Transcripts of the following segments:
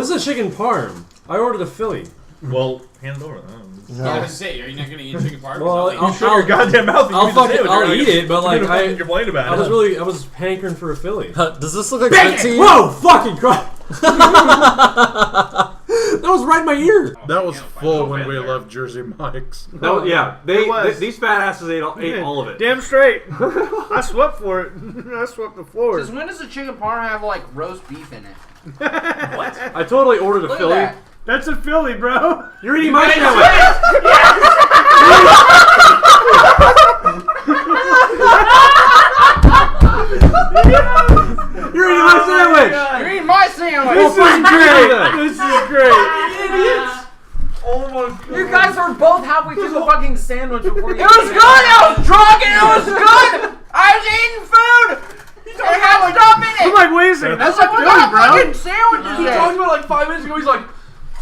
This is a chicken parm. I ordered a Philly. Well, hand it over. No. I was gonna say, are you not gonna eat chicken parm? Well, you shut your goddamn mouth. I'll eat it, but like I complain about it. I was hankering for a Philly. Does this look like good to you? Whoa, fucking Christ! That was right in my ear. That was full when we left Jersey Mike's. No, yeah, these fat asses ate all of it. Damn straight. I swept for it. I swept the floor. Since when does a chicken parm have like roast beef in it? What? I totally ordered a Look Philly. at that. That's a Philly, bro. You're eating my sandwich. You're eating my sandwich. You're eating my sandwich. This is great. This is great. Idiots. Oh my god. You guys were both halfway through the fucking sandwich before you. It was good. I was drunk and it was good. I was eating food. It had stuff in it. I'm like, wait a second. That's a What Philly, kind of bro. fucking sandwich is He that? talked about like 5 minutes ago. He's like,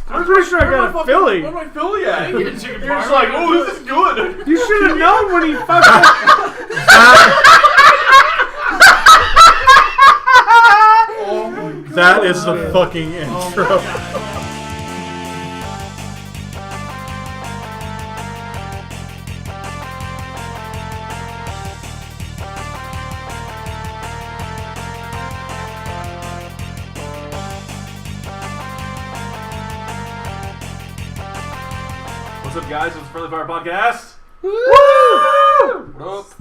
I'm pretty sure I got a Philly. Where's my Philly at? You're just parm. like, oh, this is good. You should have known when he fucking. That is the fucking intro. What's up, guys? It's Friendly Fire Podcast.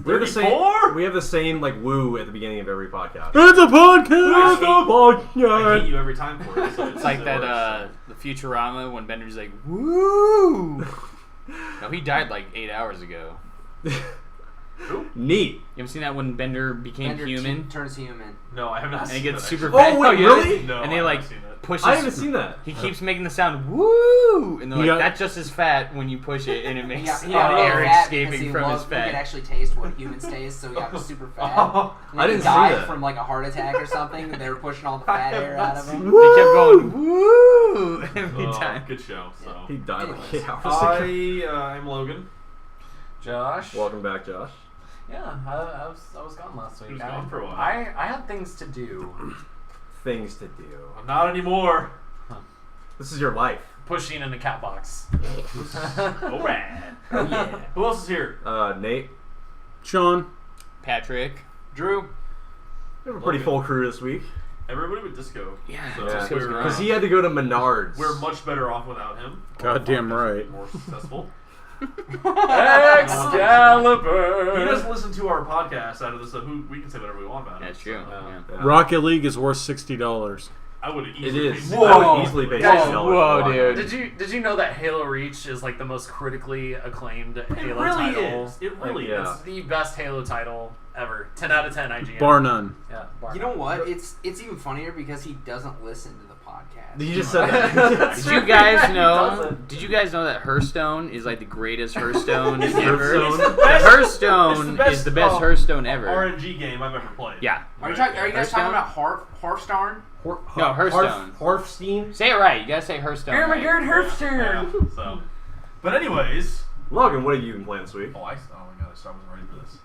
We're the same. We have the same like woo at the beginning of every podcast. It's a podcast. It's a podcast. I hate you every time for it. So It's like that, the Futurama when Bender's like, woo! No, he died like 8 hours ago. Neat. You ever seen that when Bender became human? Turns human. No, I have not And seen he gets that, super actually. fat. Oh, wait, yeah. really? No, And I they like haven't seen that. pushes. I haven't seen that. He keeps making the sound woo, and they're like, got- that's just as fat when you push it, and it makes He got air really fat escaping because he from his loved, he could fat. actually taste what humans taste, so he got super fat. And then I didn't he see died that. from like a heart attack or something, and they were pushing all the fat air out of him. They kept going woo every time. Good show. So He died like 8 hours ago. I'm Logan. Josh. Welcome back, Josh. Yeah, I was gone last week. He was gone for a while. I had things to do. Things to do. Not anymore. This is your life. Pushing in the cat box. Oh, rad. Oh yeah. Who else is here? Nate. Sean. Patrick. Drew. We have a pretty full crew this week. Everybody with Disco. Yeah, So Disco's great. Because he had to go to Menards. we're much better off without him. Goddamn right. More successful. Excalibur. He doesn't listen to our podcast out of this, so we can say whatever we want about it. That's true. So, Yeah. Rocket League is worth $60. I would have It easily is. paid I Whoa. would easily pay Guys, $60 whoa, for dude. Did you know that Halo Reach is like the most critically acclaimed Halo really title? is. It really Like, is. It's the best Halo title ever. 10 out of 10 IGN. Bar none. Yeah, bar You know none. what? It's even funnier because he doesn't listen to the podcast. You just said that. Did you guys He know? doesn't. Did you guys know that Hearthstone is like the greatest Hearthstone ever? Hearthstone? The It's Hearthstone the is the best Hearthstone ever. RNG game I've ever played. Yeah. Are you guys Hearthstone? talking about Hearthstone? No, Hearthstone. Hearthstone. Say it right. You gotta say Hearthstone. Right. Hearthstone. Yeah, so. But anyways. Logan, what have you been playing this week? Oh my gosh, I wasn't ready for this.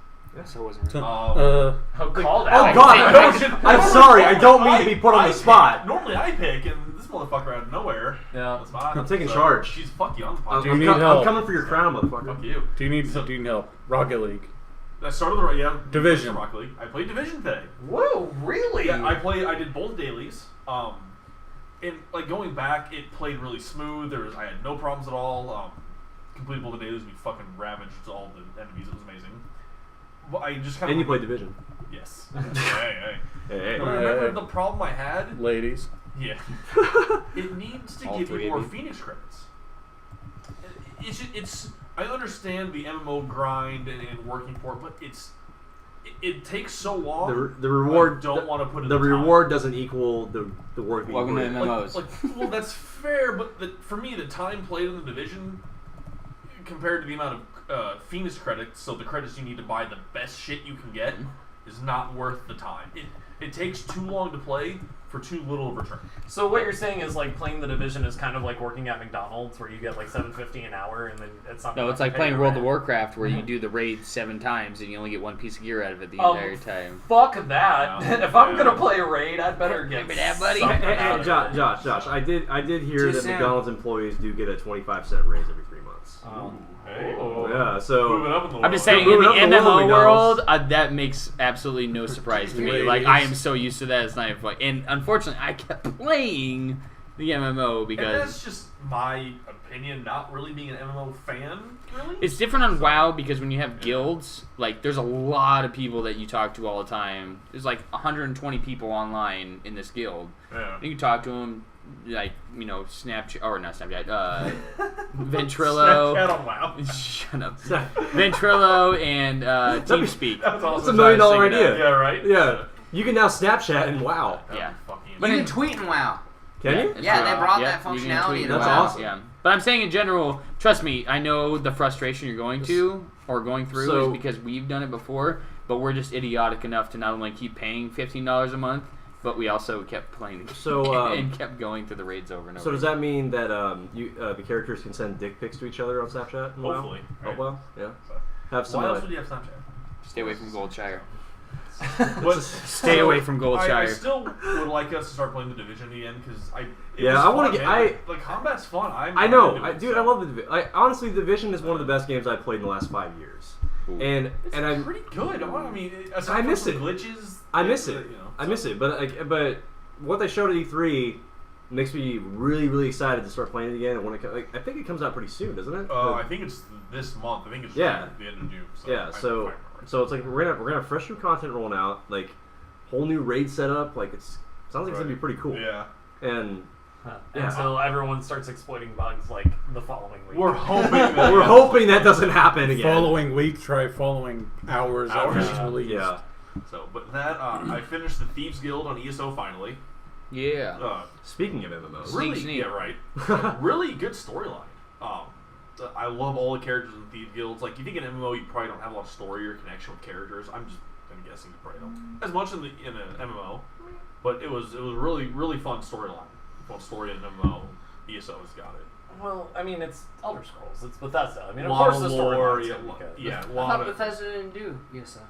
So wasn't it? Oh, call that. Oh God! I'm sorry. I don't mean to be put on the spot. Normally I pick, and this motherfucker out of nowhere. Yeah. That's fine. I'm taking charge. She's fuck you on the I'm, podcast. Do you I'm need co- help? I'm coming for your crown, motherfucker. Fuck you. Do you need help? Rocket League. I started the Division. Rock League. I played Division today. Whoa, really? Yeah, I did both dailies. And like going back, it played really smooth. I had no problems at all. Completed both the dailies. We fucking ravaged all the enemies. It was amazing. But I just kind of. And you played Division. Yes. hey. Hey. But remember the problem I had? Ladies. Yeah. It needs to All give three you of more you. Phoenix credits. It's. I understand the MMO grind and working for it, but it takes so long. The reward. I don't want to put in the the time. reward doesn't equal the work being Welcome put to in. MMOs. Well, that's fair, but for me, the time played in the Division compared to the amount of Phoenix credits, so the credits you need to buy the best shit you can get, is not worth the time. It takes too long to play, for too little of a return. So what you're saying is like playing the Division is kind of like working at McDonald's where you get like $7.50 an hour and then it's not. No, it's like playing World of Warcraft where you do the raid 7 times and you only get one piece of gear out of it the entire time. Fuck that! Yeah. If I'm gonna play a raid, I'd better get Remember that, buddy? something out And of Josh, I did hear Too that soon. McDonald's employees do get a 25-cent raise every 3 months. Hey, Yeah, so moving up in the I'm just world. saying, in the Moving up the MMO world, world, that makes absolutely no surprise to me. Like, I am so used to that, it's not even funny. And unfortunately, I kept playing the MMO And because that's just my opinion, not really being an MMO fan, really. it's different on WoW because when you have guilds, like, there's a lot of people that you talk to all the time. There's like 120 people online in this guild. Yeah. You can talk to them, like, you know, Snapchat, or not Snapchat, Ventrilo. Snapchat on WoW. Shut up. Ventrilo and TeamSpeak. That's awesome. That's a $1 million idea. Yeah, right? Yeah, you can now Snapchat and wow. Yeah. Fucking But You in- can tweet in WoW. Can you? It's Yeah, they brought yeah, that you can functionality tweet to That's WoW. awesome. Yeah, but I'm saying in general, trust me, I know the frustration you're going to or going through So- is because we've done it before, but we're just idiotic enough to not only keep paying $15 a month, but we also kept playing the game So, and kept going through the raids over and over. So does that mean that the characters can send dick pics to each other on Snapchat? and WoW? Hopefully, Oh right. well, yeah. So, Have some. why else would you have Snapchat? Stay away from Goldshire. But Stay away from I Goldshire. still would like us to start playing the Division again because Yeah, I wanna get- like combat's fun. I know, into it, dude. so. I love the Division. Honestly, Division is one of the best games I've played in the last 5 years, Ooh. and It's I'm pretty good. I mean, aside I from miss some it. glitches. I miss it. You know, I miss it, but what they showed at E3 makes me really excited to start playing it again. And when I think it comes out pretty soon, doesn't it? I think it's this month. I think it's Yeah. right at the end of June. So Yeah, so it's like we're gonna have fresh new content rolling out, like whole new raid setup. Like sounds like it's gonna be pretty cool. Yeah, And yeah. Until everyone starts exploiting bugs like the following week. we're hoping that we're hoping that doesn't happen again. Following week, try following hours after Hours. it's released. Yeah. So, but that I finished the Thieves Guild on ESO finally. Yeah. Speaking of MMOs, Really, Sneak. yeah, right. Really good storyline. I love all the characters in Thieves Guilds. Like, you think in MMO you probably don't have a lot of story or connection with characters. I'm guessing you probably don't as much in an MMO, but it was really fun storyline. Fun story in MMO. ESO has got it. Well, I mean, it's Elder Scrolls. It's Bethesda. I mean, of Lot course the lore, storyline's yeah, gonna be good. yeah, I lot thought of. Bethesda didn't do ESO.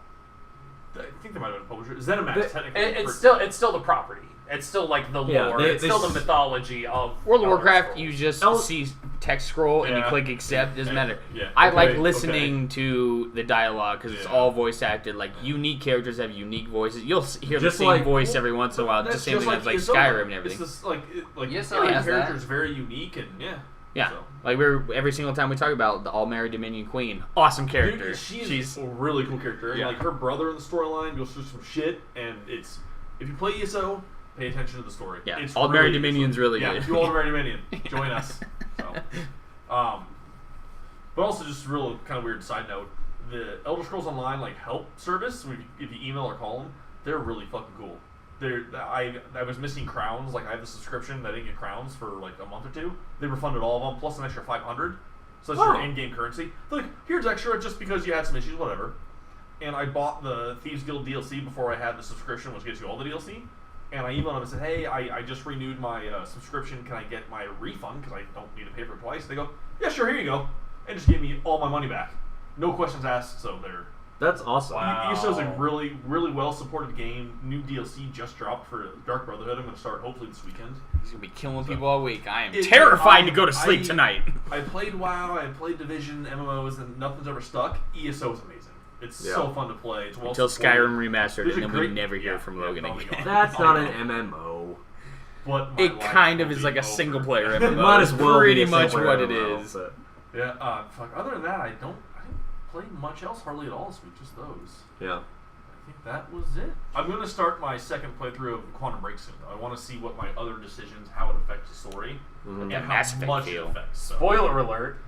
I think they might have been a publisher. ZeniMax technically. It's still the property. It's still like the Yeah, lore. It's still the mythology of World of Elder Warcraft, Scrolls. you just El- see text scroll and you Yeah. click accept. Doesn't matter. Yeah. I like Okay, listening to the dialogue because it's Yeah. all voice acted. Like unique characters have unique voices. You'll hear Just the same like- voice every once in a while. That's Just same thing as like ESO. Skyrim and everything. It's this, like ESO every has character that. is very unique and yeah. Yeah, So. like we're every single time we talk about the All-Married Dominion Queen, awesome character. Dude, she's a really cool character. And Yeah. like her brother in the storyline goes through some shit, and it's if you play ESO, pay attention to the story. Yeah, It's All-Married really- Dominion's really yeah, good. do All-Married Dominion. Join us. So, but also just a real kind of weird side note: the Elder Scrolls Online like help service, if you email or call them, they're really fucking cool. I was missing crowns. Like I have the subscription, I didn't get crowns for like a month or two. They refunded all of them plus an extra 500. So that's your Oh. in-game currency. They're like, here's extra just because you had some issues, whatever. And I bought the Thieves Guild DLC before I had the subscription, which gets you all the DLC. And I emailed them and said, hey, I just renewed my subscription. Can I get my refund? Because I don't need to pay for it twice. They go, yeah, sure, here you go. And just gave me all my money back. No questions asked, so they're... that's awesome. Wow. ESO's a really well-supported game. New DLC just dropped for Dark Brotherhood. I'm going to start hopefully this weekend. He's gonna be killing people all week. I am It- terrified to go to sleep tonight. I played WoW, I played Division, MMOs, and nothing's ever stuck. ESO is amazing. It's so fun to play. It's well Until supported. Skyrim remastered, There's and a then we great- never hear yeah, from yeah, Logan oh my again. God. That's Oh not my an God. MMO. But my It life kind of will is be like a over. single player MMO. Might as well Pretty be a much single what player it MMO, is. but- Yeah, fuck. Other than that, I didn't play much else hardly at all this week. Just those. Yeah. I think that was it. I'm going to start my second playthrough of Quantum Break soon. Though. I want to see what my other decisions, how it affects the story, and Yeah, how Mass Effect much feel. it affects. So. Spoiler alert.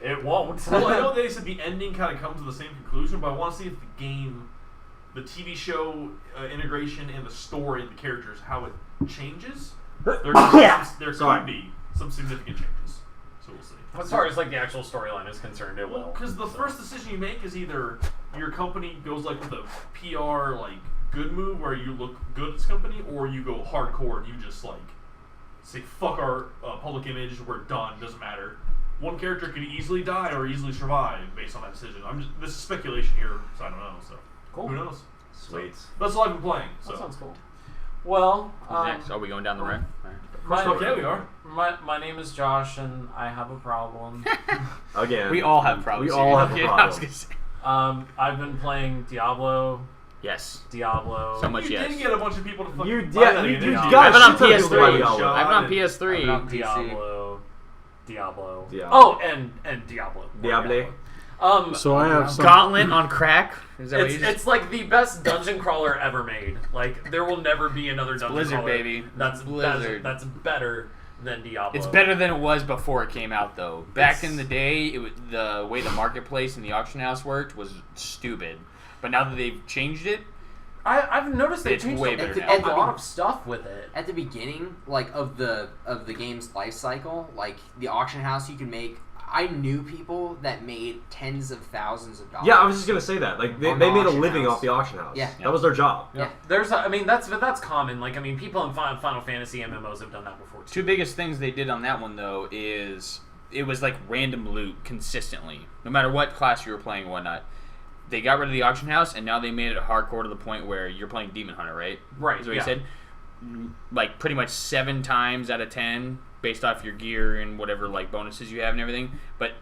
It won't. Well, I know they said the ending kind of comes to the same conclusion, but I want to see if the game, the TV show integration, and the story and the characters, how it changes. There could be some significant changes. So we'll see. As far as like the actual storyline is concerned, it Well, will. because the So. first decision you make is either your company goes like with a PR like good move where you look good at this company, or you go hardcore and you just like say fuck our public image, we're done, doesn't matter. One character could easily die or easily survive based on that decision. This is speculation here, so I don't know. So Cool. who knows? Sweet. So, that's all I've been playing. So That sounds cool. Well, Who's next? Are we going down the road? okay, we are. My name is Josh, and I have a problem. Again. We all have problems. We all have here. a I was problem. gonna say. I've been playing Diablo. Yes. Diablo. So much You yes. did get a bunch of people to fucking You buy yeah, that you game, didn't got you? I have it on shit ton of people PS3. to buy Diablo. I have it on I've PS3. been on PC. Diablo. Diablo. Oh, and Diablo. Diablo. So I have some. Gauntlet on crack. Is that what you just? It's like the best dungeon crawler ever made. Like there will never be another dungeon Blizzard, crawler. baby. That's Blizzard. That's better than Diablo. It's better than it was before it came out, though. Back It's- in the day, it was the way the marketplace and the auction house worked was stupid. But now that they've changed it, I've noticed they It's changed way a better now. lot of stuff with it. At the beginning, like of the game's life cycle, like the auction house, you can make. I knew people that made tens of thousands of dollars. Yeah, I was just gonna say that. Like they On the made a auction living house. off the auction house. Yeah. That was their job. Yeah. That's common. Like people in Final Fantasy MMOs have done that before too. two biggest things they did on that one, though, is it was like random loot consistently. No matter what class you were playing and whatnot. They got rid of the auction house, and now they made it hardcore to the point where you're playing Demon Hunter, right? Right. Is what yeah. you said? Like, pretty much 7 times out of 10, based off your gear and whatever, like, bonuses you have and everything. But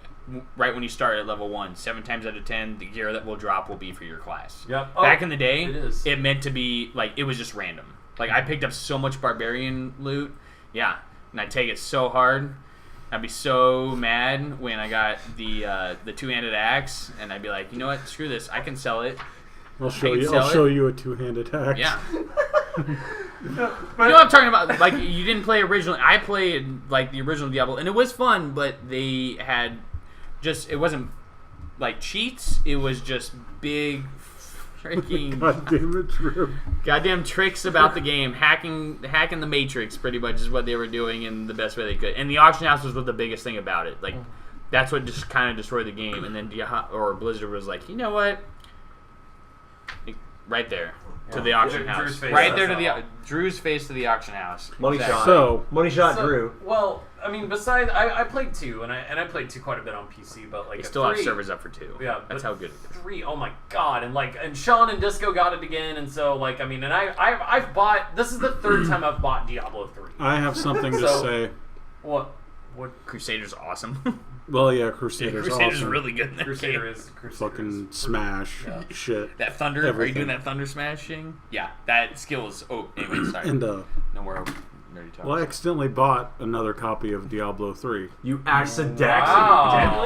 right when you start at level 1, 7 times out of 10, the gear that will drop will be for your class. Yep. Back in the day, it is. it meant to be, like, it was just random. Like, I picked up so much Barbarian loot, yeah, and I'd take it so hard. I'd be so mad when I got the two-handed axe, and I'd be like, you know what, screw this, I can sell it. I'll show can you. sell I'll it. show you a two-handed axe. Yeah. You know what I'm talking about? Like, you didn't play originally. I played, like, the original Diablo, and it was fun, but they had just, it wasn't, like, cheats. It was just big freaking God damn it, Drew. goddamn tricks about the game. Hacking the Matrix, pretty much, is what they were doing in the best way they could. And the auction house was the biggest thing about it. Like, that's what just kind of destroyed the game. And then Blizzard was like, you know what? Right there. To the auction Drew's house. face Right says there to it the all. Drew's face to the auction house. Money Exactly. shot. So Money shot Drew. Well, I mean, besides, I played 2, and I played 2 quite a bit on PC, but like They a still have 3 servers up for 2. Yeah, That's but how good it is. 3, oh my god, and Sean and Disco got it again, and so like I mean, and I've bought. This is the 3rd time I've bought Diablo 3. I have something to So- say. What? Crusader's awesome. Well, yeah, Crusader's Crusader's awesome. really good in that Crusader game. is Fucking smash shit. That thunder, are you Everything. doing that thunder smashing? Yeah, that skill is. Oh, anyway, sorry. And No more nerdy talk. well, I accidentally bought another copy of Diablo 3. You accidentally.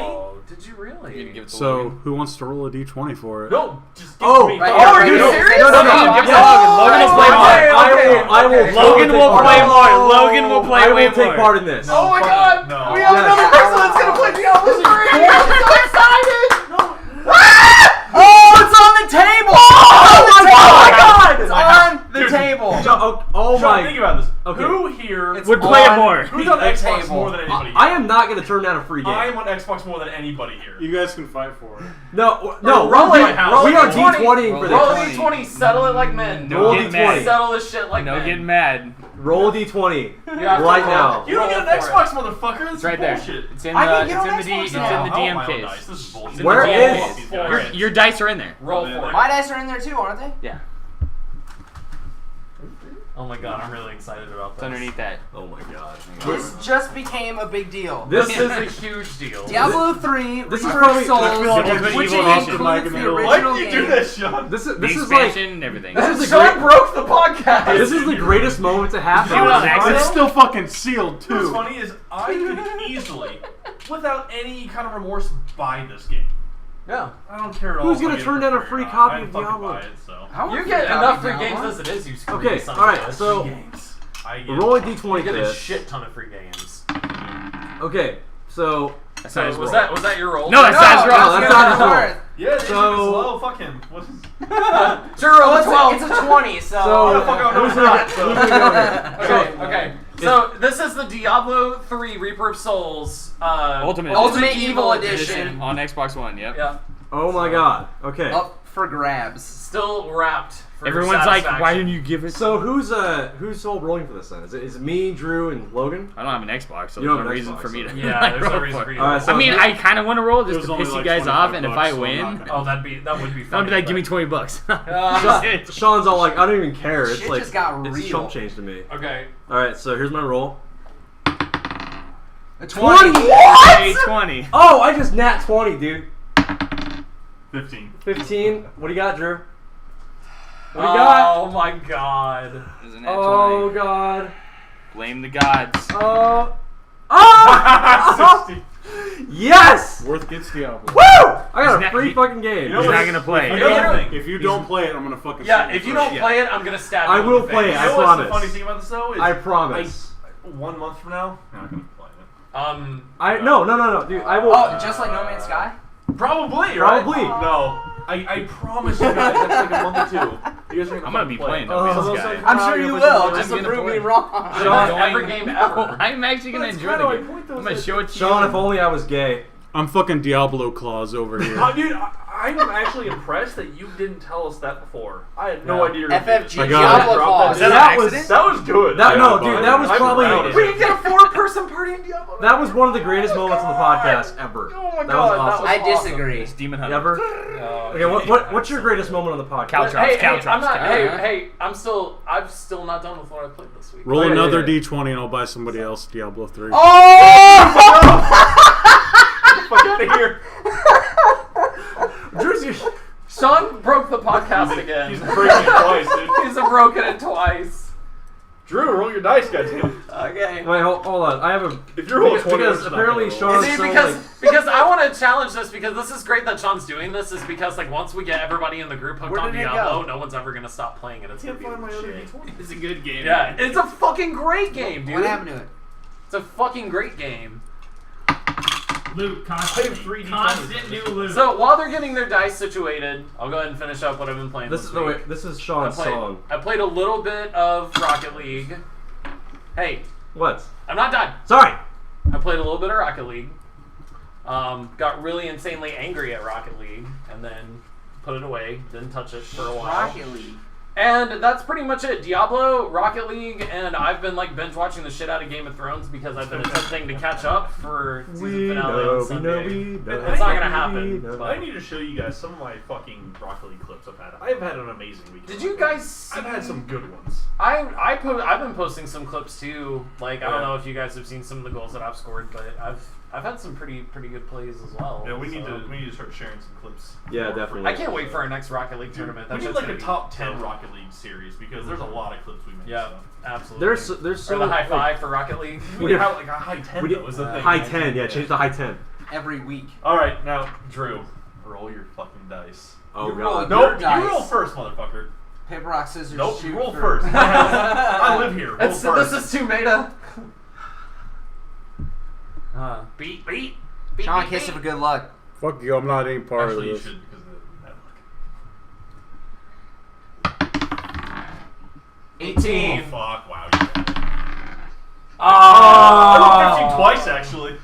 Wow. Did you really? You didn't give it to So Logan. who wants to roll a d20 for it? No, just give Oh, me. right, Oh, yeah, are right you here. serious? No, no, no. Give it to Yeah. Logan. Logan will play more. I will. Logan will take play part. more. Logan will play I way will take more. part in this. Oh my fuck god! no. We have Yes. another person that's gonna play Diablo 3! I'm so excited! Oh, it's on the table! Oh my god! It's on the Dude. table. Oh Sean, my. think about this. Okay. Who here It's Would play it on more. who's on the Xbox table. more than anybody here? I am not going to turn down a free game. I am on Xbox more than anybody here. You guys can fight for it. No, Roll we're it, roll we it, are D20. D20ing for Roll a this. d20, settle it like men. No Roll get D20. mad. Settle this shit like No men. getting mad. Roll a D20 You have to right roll. now. You don't get an Roll for Xbox, motherfucker. That's It's right there. bullshit. It's in I the can get on it's in Xbox the now. DM I want my own case. dice. This is bullshit. It's in Where the DM is- case. Alright. Your dice are in there. Roll for it. My dice are in there too, aren't they? Yeah, Oh my god, I'm really excited about it's this. underneath that. Oh my god. This just became a big deal. This is a huge deal. Diablo 3, This is Reaper probably- of Souls, I feel like Ultimate which Evil includes Edition. Mike in the the middle. Why original did you do game. this, Sean? This The is like expansion and everything. this is the Sean great, broke the podcast. this is the greatest moment to happen. See what I'm It's Axel? still fucking sealed, What's too. funny is I could easily, without any kind of remorse, buy this game. Yeah. I don't care at all. Who's if I gonna get it turn for down a free or free not. copy I'd of fucking Diablo? buy it, so. You get enough free games as it is, you screw Okay, son all of a right. bitch. So Games. I get roll a You D20 get a this. shit ton of free games. Okay, so That's So not his was roll. that your roll? No, that's not his roll. No, that's not his roll. Yeah, this So- is slow. Fuck him. What is... Sure, roll Oh, a 12. it's a 20, so... So fuck off, who's no, gonna no. who's gonna go here? Okay, okay. So this is the Diablo 3 Reaper of Souls Ultimate Evil Edition. on Xbox One. Yep. Yeah. Oh my god. Okay. Up for grabs. Still wrapped For Everyone's like, satisfaction. why didn't you give it? So who's all rolling for this then? Is it me, Drew, and Logan? I don't have an Xbox, so You there's don't no have an reason Xbox, for me so- to. Yeah, like, there's no roll reason for for it. you. All right, so I mean, I kind of want to roll just It was to only piss like you guys off, and if I $25, so I'm win, not gonna- Oh, that would be I'll funny. be like, give me but- $20. Sean's all like, I don't even care. It's Shit like just got it's real. chump change to me. Okay. All right, so here's my roll. A 20. Hey, 20. Oh, I just nat 20, dude. 15. 15. What do you got, Drew? What do you got? Oh my god. Isn't that Oh 20? God. Blame the gods. Oh. Oh! 60. Yes! Worth gets Diablo. Woo! I got He's a not- free he- fucking game. You know He's what's- not gonna play. You know know what? if you don't play it, I'm gonna fucking. Yeah, sue if you first. don't play it, I'm gonna stab you. I in will the play face. it. You know I what's the promise. funny thing about this though? Is I promise. 1 month from now, I'm not gonna play it. No, dude. I will. Oh, just like No Man's Sky? Probably, right? Probably. No. I promise you guys that's like a month or two. You guys are I'm gonna be playing Oh, No so Man's Sky. I'm sure you will, just to gonna prove play. me wrong. Sean, every game ever. I'm actually gonna That's enjoy kinda the my game. point, though, I'm gonna is show it to Sean, you. if only I was gay. I'm fucking Diablo Claus over here. Dude, I'm actually impressed that you didn't tell us that before. I had no idea. you were gonna do FFG this. I got Diablo it. Clause. That That an was accident? That was good. that. Yeah, No, but dude, that was I'm probably. proud of We it. can get a 4-person party in Diablo. That was one of the greatest moments in the podcast ever. Oh my That god, was awesome. I awesome. disagree. It's Demon Hunter. Ever? Okay, what's your greatest moment on the podcast? Couch drops, Hey, couch I'm drops, not. couch Hey, drops. hey, I'm still not done with what I played this week. Roll Oh, yeah, another yeah. D20 and I'll buy somebody else Diablo 3. Fuck out of here. Jersey. Sean broke the podcast again. He's breaking it twice, dude. He's broken it twice. Drew, roll your dice, goddamn. Okay. Wait, hold on. I have a. If you're rolling 20, because it's not apparently gonna roll. Sean's See, so because I want to challenge this because this is great that Sean's doing this is because like once we get everybody in the group hooked Where on did it Diablo, go? no one's ever gonna stop playing it. It's gonna Can't be find my other shit. D20. It's a good game. Yeah, it's a fucking great game, dude. What happened to it? It's a fucking great game. Loot, I have constant, 3 D20s. constant new loot. So while they're getting their dice situated, I'll go ahead and finish up what I've been playing This this is the week. way. This is I Sean's played, song. I played a little bit of Rocket League. Hey, What? I'm not done. Sorry. I played a little bit of Rocket League. Got really insanely angry at Rocket League, and then put it away. Didn't touch it for a while. Rocket League. And that's pretty much it. Diablo, Rocket League, and I've been like binge watching the shit out of Game of Thrones because I've been attempting to catch up for season finale on Sunday. It's not gonna happen. know. I But need to show you guys some of my fucking Rocket League clips I've had. I've had an amazing week. did you guys? See, I've had some good ones. I've been posting some clips too. Like I don't Yeah. know if you guys have seen some of the goals that I've scored, but I've had some pretty good plays as well. Yeah, we need so- to start sharing some clips. Yeah, more definitely. I can't wait for our next Rocket League tournament. We That need shit's like gonna a be top 10 dope. Rocket League series because there's a lot of clips we made. Yeah, So. absolutely. There's so or the high like, five for Rocket League. We need to have like a high 10 We did though, is the thing. high 10. Yeah, change to high 10. Every week. Alright, now, Drew, roll your fucking dice. Oh You roll god. it. Nope, Your dice. you roll first, motherfucker. Paper, rock, scissors, Nope, shoot. you roll for- first. I live here. Roll This first. is too meta. Beat. Sean, kiss of good luck. Fuck you, I'm not any part Actually, you of this. should because of that luck. 18. Oh, fuck. Wow. You got it. Oh. I rolled 15 twice, actually.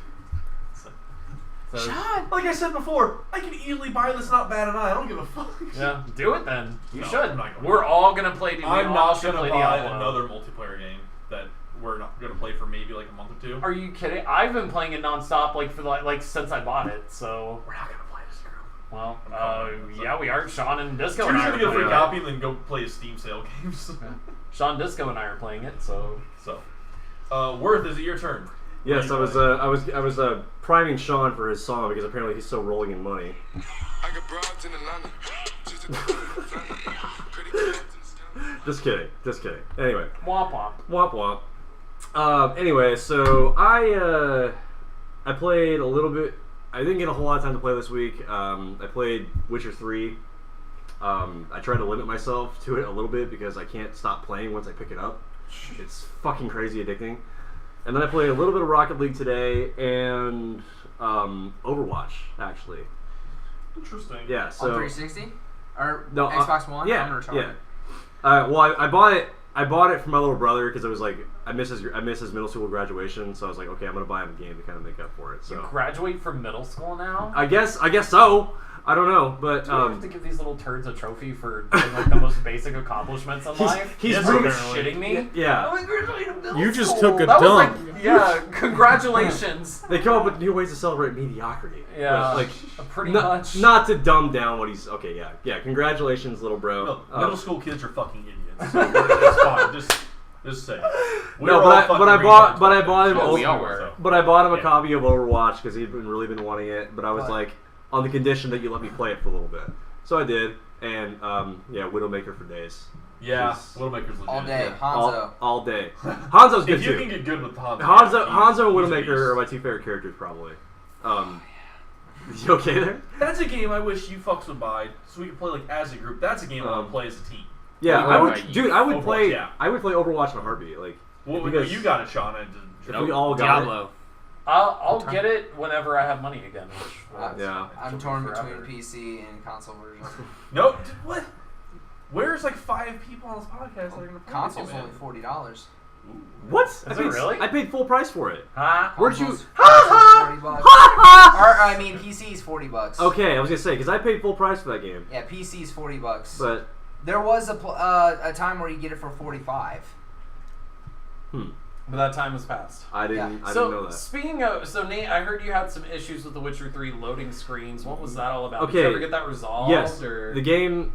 Sean! Like I said before, I can easily buy this not bad and I don't give a fuck. Yeah, do it then. You No, should. I'm not gonna We're buy it. all gonna play. I'm all not should going to play buy Diablo. another multiplayer game that we're not going to play for maybe like a month or two. Are you kidding? I've been playing it nonstop like for like since I bought it. So We're not going to play this group. well, I'm calling it. yeah, we are. Sean and Disco We're and I just are going to get a free playing copy and then go play a Steam sale games. Sean Disco and I are playing it. So Worth, is it your turn? Yes, What I are you was priming Sean for his song because apparently he's still rolling in money. I got broads in Atlanta. Just a Just kidding. Anyway, womp womp. womp womp. Anyway, so I played a little bit. I didn't get a whole lot of time to play this week. I played Witcher 3. I tried to limit myself to it a little bit because I can't stop playing once I pick it up. It's fucking crazy addicting. And then I played a little bit of Rocket League today and Overwatch, actually. Interesting. Yeah, so On 360? Or No, Xbox One? yeah, I'm retarded. yeah. Well, I bought it. I bought it for my little brother because it was like I miss his middle school graduation, so I was like, okay, I'm gonna buy him a game to kind of make up for it. You So graduate from middle school now? I guess so. I don't know, but Do we have to give these little turds a trophy for doing like the most basic accomplishments in life? he's Are you really- shitting me? yeah. I'm like, graduated middle You just school. took a that dump. Was like, yeah, congratulations. They come up with new ways to celebrate mediocrity. Yeah, But, like pretty not, much. not to dumb down what he's. Okay, yeah. Congratulations, little bro. No, middle school kids are fucking idiots. So it's fine. Just say. No, but I bought him. Well, we over- all were. But I bought him a Yeah. copy of Overwatch because he'd really been wanting it. But I was But- like, on the condition that you let me play it for a little bit. So I did, and Widowmaker for days. Yeah, Jeez. Widowmaker's legit. All day, Yeah. Hanzo. All day. Hanzo's good If you too. can get good with Hanzo, Hanzo and he's a Widowmaker are my beast. two favorite characters probably. You okay there? That's a game I wish you fucks would buy so we could play like as a group. That's a game I want to play as a team. Yeah, What I about would, you? dude. I would Overwatch, play. yeah. I would play Overwatch in a heartbeat. Like What Because- you got it, Sean? And if we all got it. Diablo. I'll get it whenever I have money again. Which, Yeah. I'm torn forever. between PC and console version. No, what? Where's like 5 people on this podcast that are gonna play Console's this game, only man? $40. What? it really? I paid full price for it. Huh? Where'd you? Console's Ha $40. Or ha! I mean, PC's $40. Okay, I was gonna say because I paid full price for that game, Yeah, PC's $40. but There was a time where you get it for $45. But that time has passed. I didn't. I so didn't know that. speaking of, so Nate, I heard you had some issues with The Witcher 3 loading screens. What was that all about? Did Okay. you ever get that resolved? Yes, Or? the game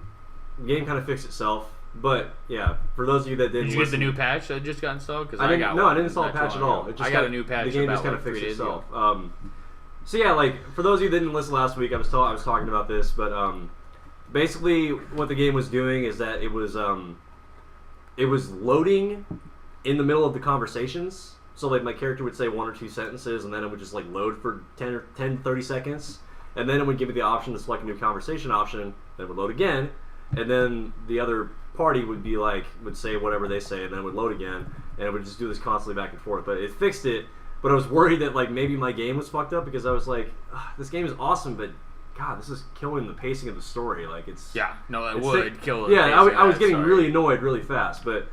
kind of fixed itself. But yeah, for those of you that didn't Did you get the listen- new patch that just got installed? Because I didn't. got No, one I didn't install a not too patch at long all. ago. It just I got a new patch. The game about just kind like of fixed 3 days itself. ago. So yeah, like for those of you that didn't listen last week, I was talking about this, but basically what the game was doing is that it was loading in the middle of the conversations. So like my character would say 1 or 2 sentences, and then it would just like load for 10, 30 seconds, and then it would give me the option to select a new conversation option. Then it would load again, and then the other party would say whatever they say, and then it would load again, and it would just do this constantly back and forth. But it fixed it. But I was worried that like maybe my game was fucked up because I was like, this game is awesome, but God, this is killing the pacing of the story. Like it's Yeah, no, that it's would kill. the Yeah, pace of I was that getting story. really annoyed really fast, but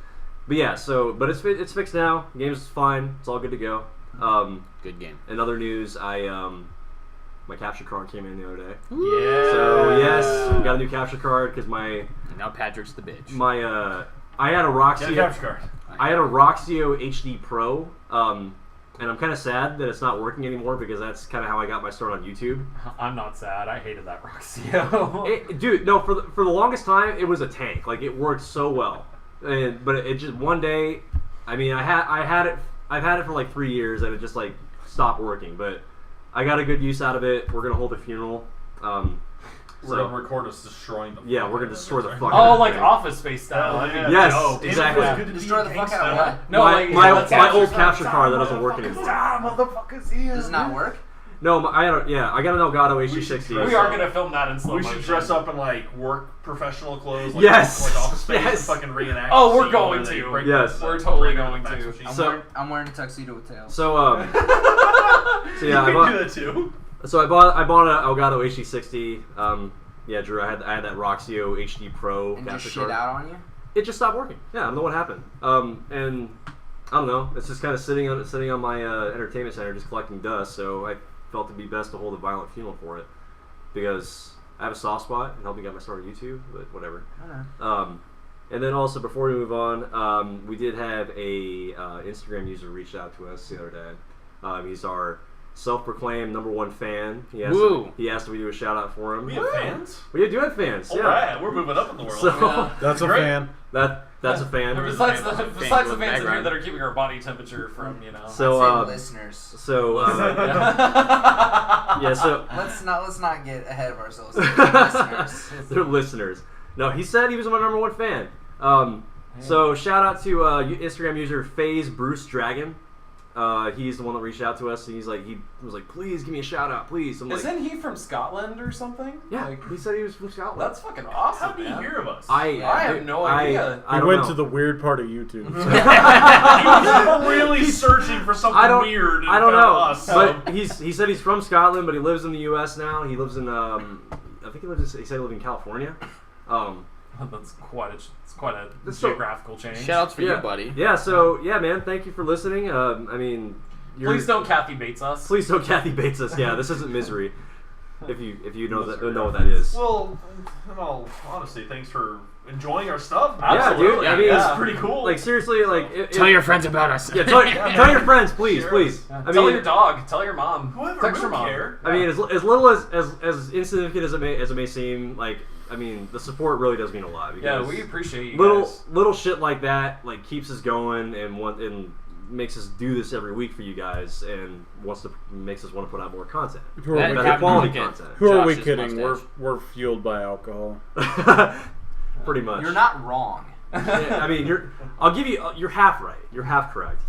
yeah. So, but it's fixed now. The game's fine. It's all good to go. Good game. In other news, my capture card came in the other day. Yeah. So yes, we got a new capture card because my And now Patrick's the bitch. I had a Get a Roxio. capture card. I had a Roxio HD Pro. And I'm kind of sad that it's not working anymore because that's kind of how I got my start on YouTube. I'm not sad. I hated that Roxio. Dude, no, for the longest time it was a tank. Like it worked so well, but it just one day, I mean, I've had it for like 3 years and it just like stopped working. But I got a good use out of it. We're gonna hold a funeral. We're gonna record us destroying the. Yeah, fuck we're gonna out of destroy it, the right? fuck. Oh, like Office Space style. Oh, That'd be yeah. Yes, dope. exactly. It was good to Destroy be the fuck gangsta. out of what? No, my like, my, let's my have old some capture fun. card that doesn't work anymore. Motherfuckers here. Does it not work? No, I got an Elgato HD60. We are gonna film that in slow We motion. should dress up in like work professional clothes. Like, Yes. Like Office Space Yes. and fucking reenact. Oh, the we're scene going where they to. break Yes. the- We're totally break the going fax to. machine. So- I'm wearing a tuxedo with tails. So so You yeah, I can bought do that too. I bought an Elgato HD60. Yeah, Drew, I had that Roxio HD Pro And capture just shit card. out on you? It just stopped working. Yeah, I don't know what happened. And I don't know. It's just kind of sitting on my entertainment center, just collecting dust. So I felt it'd be best to hold a violent funeral for it because I have a soft spot and helped me get my start on YouTube. But whatever. And then also before we move on, we did have a Instagram user reach out to us the other day. He's our self-proclaimed #1 fan. He asked if we do a shout out for him. We have fans. We do have fans. Yeah. Alright, we're moving up in the world. So That's a Great. fan. that's a fan. Besides the fans in here background. that are keeping our body temperature from, you know. So I'd say listeners. so yeah, so Let's not get ahead of ourselves. Listeners. they're listeners. No, he said he was my #1 fan. So shout out to Instagram user FaZe Bruce Dragon. He's the one that reached out to us, and he was like, please give me a shout out, please. I'm like, Isn't he from Scotland or something? yeah, Like, he said he was from Scotland. that's fucking awesome. How did he man. hear of us? I have no idea. I He don't went know. to the weird part of YouTube. He was really searching for something I don't- weird. And I don't found know, us, so. but he said he's from Scotland, but he lives in the U.S. now. He lives in I think he said he lived in California. That's quite a That's so- geographical change. Shout outs for Yeah. you, buddy. Yeah, so yeah, man, thank you for listening. I mean, Please don't Kathy Bates us. Please don't Kathy Bates us. Yeah, this isn't misery. If you know what that is. Well, in all honesty, thanks for enjoying our stuff. Yeah, dude. I mean, it's pretty cool. Like seriously, like Tell your friends about us. Yeah, tell your friends, please, please. Yeah. I Tell mean, your dog. Tell your mom. whoever, Text we your don't mom. care. I mean, as little as insignificant as it may seem, like I mean, the support really does mean a lot. Because Yeah, we appreciate you guys. little shit like that like keeps us going and makes us do this every week for you guys and makes us want to put out more content. Who are we Better kidding? quality content. Who are we Josh's kidding? mustache. We're fueled by alcohol. Pretty much. You're not wrong. Yeah, I mean, you're half right. You're half correct.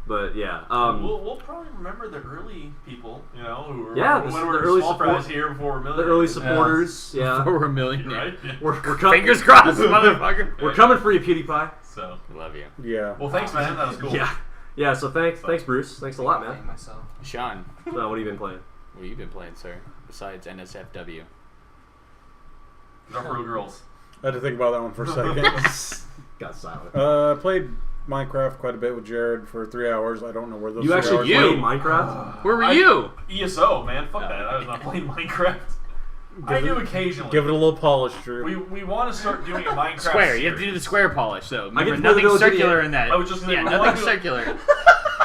But yeah, We'll probably remember the early people, who were Yeah, when the we were early small fries support- here before we're the millionaires. early supporters. Yeah, We're a millionaire. Right? we're coming. Fingers crossed, motherfucker. We're coming for you, PewDiePie. So, Love you. Yeah. well, thanks, man. That was cool. Yeah. So thanks, Bruce. Thanks a lot, man. Playing myself. Sean, So what have you been playing? what have you been playing, sir? Besides NSFW. Not for real girls. I had to think about that one for a second. Got silent. I played Minecraft quite a bit with Jared for 3 hours. I don't know where those You 3 actually hours played went. Minecraft? Where were you? ESO, man. Fuck that. I was not playing Minecraft. I do occasionally. Give it a little polish, Drew. We want to start doing a Minecraft Square. You have to do the series. square polish, though. I get Remember, to play the nothing Village circular Idiot. in that. I was just yeah, gonna- nothing circular.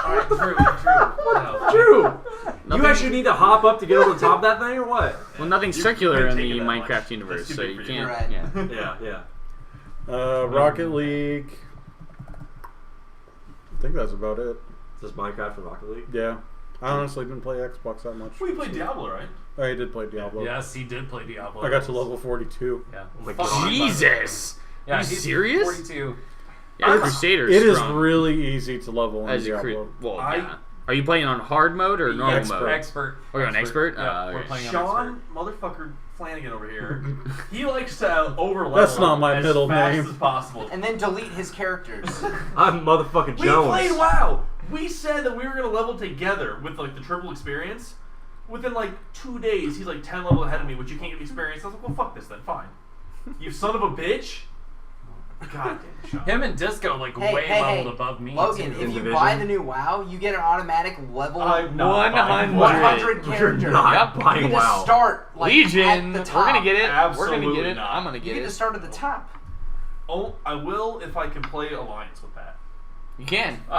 Alright, true. No. Drew, you Nothing- actually need to hop up to get over the top of that thing, or what? Well, nothing's You circular couldn't in take the it that Minecraft much. universe, That's so too you big for can't. Right. Yeah. Yeah. Rocket League. I think that's about it. Just Minecraft and Rocket League. Yeah. I honestly didn't play Xbox that much. We played Diablo, right? I did play Diablo. Yes, he did play Diablo. I got to level 42. Yeah. Oh my Fuck God. you, Jesus. Yeah, Are you he's serious? 42. Yeah, Crusader's It is strong. really easy to level in As you Diablo. well, I- yeah. Are you playing on hard mode or normal Expert. mode? Expert. Oh, you're on expert? Yeah, Okay. we're playing on Sean, expert. motherfucker Flanagan over here, he likes to overlevel. That's not my as middle fast name. as possible. And then delete his characters. I'm motherfucking We Jones. played WoW. We said that we were gonna level together with like the triple experience. Within like 2 days, he's like 10 levels ahead of me, which you can't get experience. I was like, well, fuck this then. Fine. You son of a bitch. God damn it, Sean. Him and Disco like Hey, way hey, leveled hey. above me. Logan, too. if you Division. buy the new WoW, you get an automatic level I'm not buying 100 You're character. not Yep. buying You get to WoW. start like Legion. at the We're top. gonna get it. We're gonna Absolutely get it. not. I'm gonna You get get to it. start at the top. Oh, I will if I can play Alliance with that. You can. Go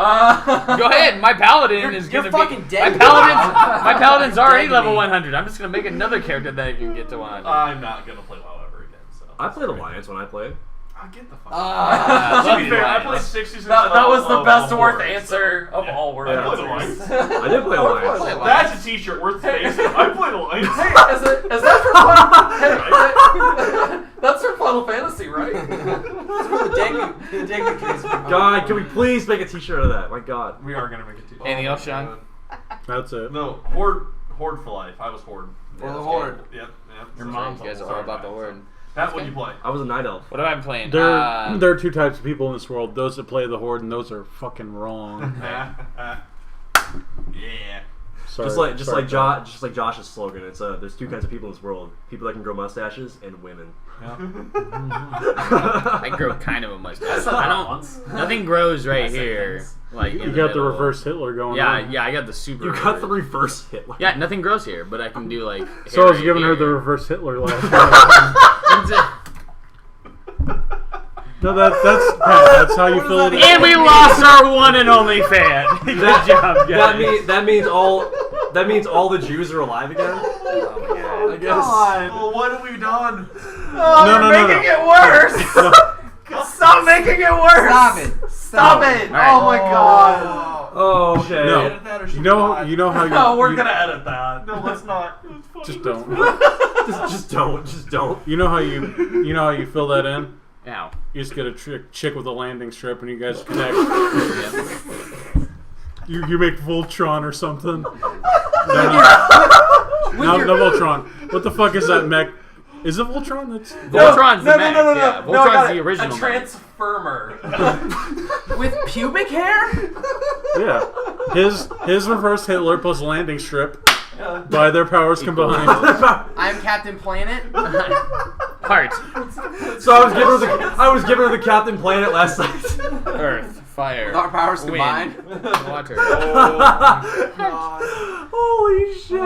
ahead. My paladin You're- is you're gonna fucking be. dead. My paladin's You're already dead to level me. 100. I'm just gonna make another character that can get to 100. I'm not gonna play WoW ever again. So I played Alliance when I played. I'll get the fuck. love to be you, fair, I Alliance. played 66. That was the of best all worth words. answer of Yeah. all words. I played Alliance. I did play Alliance. That's a t-shirt worth facing. I played Alliance. Is that for Final? Hey, that's for Final Fantasy, right? That's where the Degu case from. God, can we please make a t-shirt of that? My God. We are gonna make it t-shirt. Anything else, Sean? That's it. No, Horde for life. I was Horde. For the Horde. Yep. Your So mom's sorry. you guys are all about the horde. Pat, what do you play? I was a night elf. What have I been playing? There are two types of people in this world: those that play the Horde, and those are fucking wrong. Yeah. Sorry, Just sorry, like Josh's slogan. It's there's two kinds of people in this world: people that can grow mustaches and women. I grow kind of a mustache. I don't. Nothing grows right here. Like in You the got the middle. reverse Hitler going Yeah, on. yeah. I got the super. You got the reverse Hitler. Yeah, nothing grows here, but I can do like. So I was hair giving her here. the reverse Hitler last night. No, that's how you fill it in. And we lost our one and only fan. Good job, guys. That means all the Jews are alive again. I guess. Well, what have we done? No. it worse. Stop making it worse. Stop it. Stop it. All right. Oh my god. Oh, okay. No. Edit that or should You we know not? how you. No, we're you- gonna edit that. No, let's not. Just don't. Just don't. You know how you fill that in. Ow. You just get a chick with a landing strip, and you guys connect. You make Voltron or something. No, Voltron. What the fuck is that mech? Is it Voltron? That's Voltron's the mech. Yeah, No, I got Voltron's it. the original. A mech. transformer. With pubic hair? yeah. His reverse Hitler plus landing strip. By their powers combined. I'm Captain Planet. Heart. So I was giving her the Captain Planet last night. Earth. fire. With our powers wind, combined. water. Holy shit.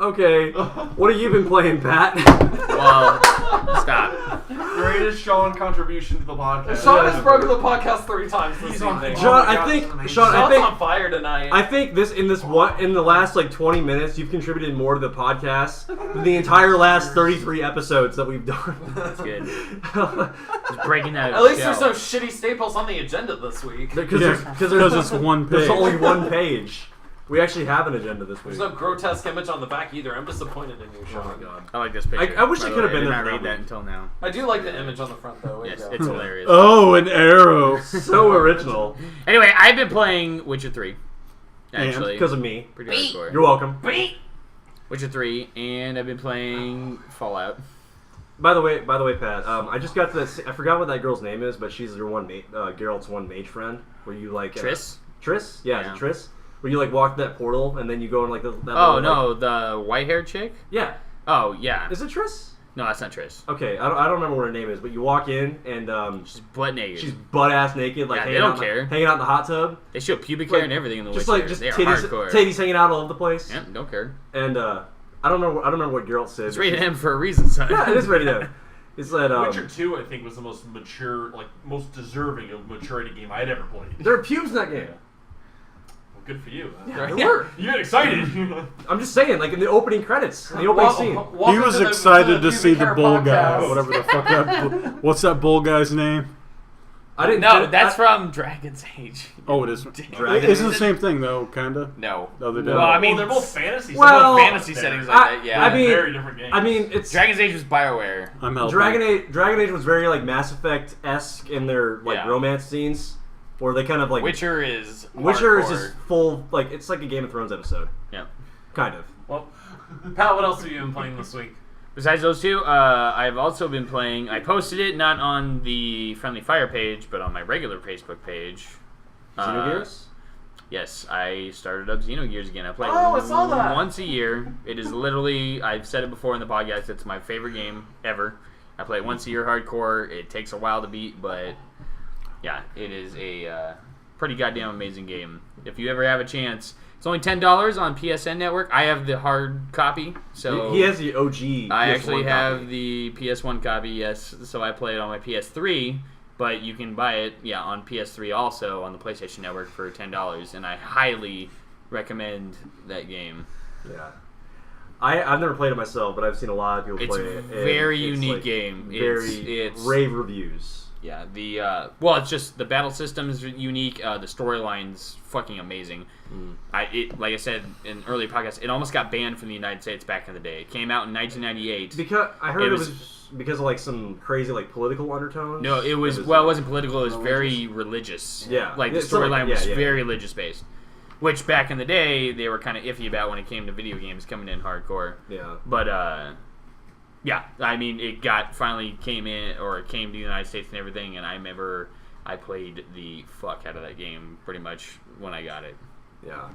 Okay. What have you been playing, Pat? Well, stop. Greatest Sean contribution to the podcast. Sean has broken the podcast 3 times this evening. Sean, I think Sean's on fire tonight. I think in the last like 20 minutes you've contributed more to the podcast than the entire last 33 episodes that we've done. That's good. Just breaking that. At least there's no shitty staples on the agenda this week. Because it's one page. There's only one page. We actually have an agenda this week. There's no grotesque image on the back either. I'm disappointed in you, Sean. Oh my god. I like this picture. I wish by I the could have way. been I there did for not that read one. that until now. I do like the image on the front though. Way to Yes, go. it's hilarious. Oh, an arrow. So original. Anyway, I've been playing Witcher 3. Actually, Because of me. pretty hardcore. You're welcome. Witcher 3, and I've been playing Fallout. By the way, Pat, I just got to I forgot what that girl's name is, but she's your Geralt's one mage friend. Where you like Triss? Triss? Yeah, Yeah. Triss. Where you like walk that portal and then you go in like that Oh little, no, like, the white-haired chick. yeah. Oh yeah. Is it Triss? No, that's not Triss. Okay, I don't remember what her name is, but you walk in and She's butt naked. she's butt ass naked, like Yeah, they hanging don't out, care. hanging out in the hot tub, They show pubic hair Like, and everything in the just Witcher. like just they are titties, hardcore. titties hanging out all over the place. Yeah, don't care. And I don't remember what Geralt said. It's rated M for a reason, son. Yeah, it is rated M. It's that Witcher 2, I think, was the most mature, like most deserving of maturity game I'd ever played. there are pubes in that game. Well, good for you. Yeah, there Yeah. were. You get excited. I'm just saying, like in the opening credits, in the opening scene. He was excited to see the bull guy, whatever the fuck that. What's that bull guy's name? I didn't. No, that's from Dragon's Age. Oh, it is. Dragon It's the Age? same thing though, kinda. No. No, they Well, don't. I mean, they're both fantasy. Well, settings. fantasy settings They're like that, yeah. I mean, very different games. I mean, it's Dragon's Age was BioWare. I'm helping. Dragon Age was very like Mass Effect esque in their like Yeah. romance scenes, where they kind of like Witcher is Witcher is hardcore. just full like it's like a Game of Thrones episode, Yeah. kind of. Well, Pat, what else have you been playing this week? Besides those two, I've also been playing. I posted it not on the Friendly Fire page, but on my regular Facebook page. Xenogears? Yes, I started up Xenogears again. I play it Oh, I saw that. once a year. It is literally, I've said it before in the podcast, it's my favorite game ever. I play it once a year hardcore. It takes a while to beat, but yeah, it is a pretty goddamn amazing game. If you ever have a chance, it's only $10 on PSN Network. I have the hard copy, so He has the OG. I PS1 actually have copy. the PS1 copy, yes. So I play it on my PS3, but you can buy it, on PS3 also on the PlayStation Network for $10, and I highly recommend that game. Yeah. I've never played it myself, but I've seen a lot of people It's play it. a and very it's, unique like, game. Very It's rave reviews. Yeah, it's just the battle system is unique. The storyline's fucking amazing. Like I said in earlier podcasts, it almost got banned from the United States back in the day. It came out in 1998. Because I heard It it was- was because of like some crazy like political undertones. No, it was it wasn't political. It was very religious. Yeah. like the Yeah, something storyline like- was yeah. very religious based, which back in the day they were kind of iffy about when it came to video games coming in hardcore. Yeah. But yeah, I mean it finally came to the United States and everything, and I remember I played the fuck out of that game pretty much when I got it. Yeah.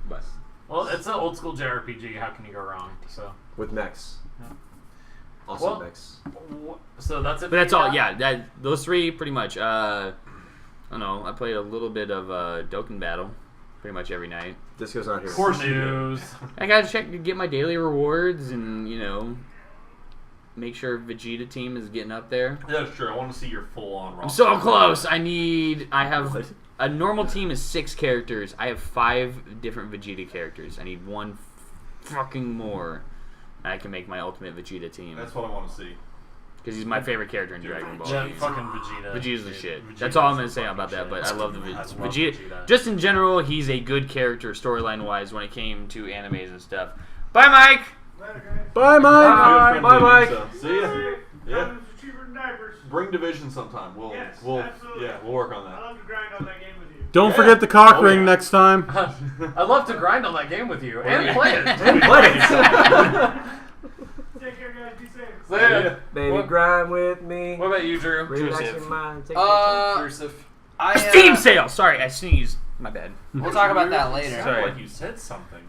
But Well, it's an old school JRPG. How can you go wrong? So, With mechs. Yeah. Also Well- mechs. so that's it. But that's for you, all. Pat? Yeah, those three pretty much. I don't know. I played a little bit of Dokkan Battle, pretty much every night. Disco's not here. Of course you do. News. I gotta check to get my daily rewards and make sure Vegeta team is getting up there. That's true. I want to see your full-on roster. I'm so close. I have a normal team is 6 characters. I have 5 different Vegeta characters. I need one fucking more. And I can make my ultimate Vegeta team That's what I want to see. because he's my favorite character in Dragon Ball. Yeah, He's- fucking Vegeta. Vegeta's the shit. Vegeta's That's all I'm the gonna say fucking about that. shit. But I love the I love Vegeta. Vegeta. Just in general, he's a good character storyline wise when it came to animes and stuff. Bye, Mike. Bye, Mike. Bye, Mike. See ya. Yeah. Cheaper than diapers. Bring Division sometime. We'll Absolutely. we'll work on I that. love to grind on that game with you. Don't Yeah. forget the cock Oh, ring yeah. next time. I'd love to grind on that game with you and yeah. play it. And play it. Take care, guys. Be safe. So, yeah. Baby, What- grind with me. What about you, Drew? Relax Joseph. your mind. Take Joseph. Steam sale. Sorry, I sneezed. My bad. We'll talk about that later. Sounded Sorry. like you said something.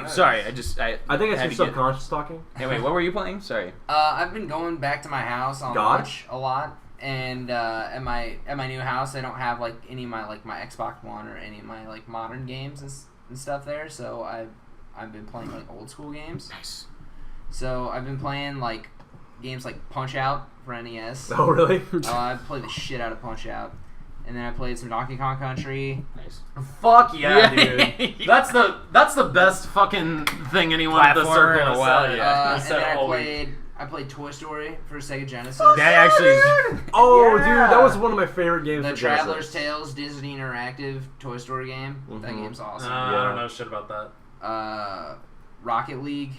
Sorry, I I think it's had your to get- subconscious talking. Hey, wait, what were you playing? Sorry. I've been going back to my house on God? lunch a lot, And at my new house, I don't have like any of my Xbox One or any of my like modern games and stuff there. So I've been playing like old school games. Nice. So I've been playing like games like Punch Out for NES. Oh, really? I played the shit out of Punch Out. And then I played some Donkey Kong Country. Nice. Fuck yeah, dude. That's the best fucking thing anyone at the Platformer circle in a has while, said. yeah. And Said then all week. I played Toy Story for Sega Genesis. That actually. Oh, Yeah. dude, that was one of my favorite games. The for Traveler's Genesis. Tales Disney Interactive Toy Story game. That Mhm. game's awesome. I don't know shit about that. Rocket League.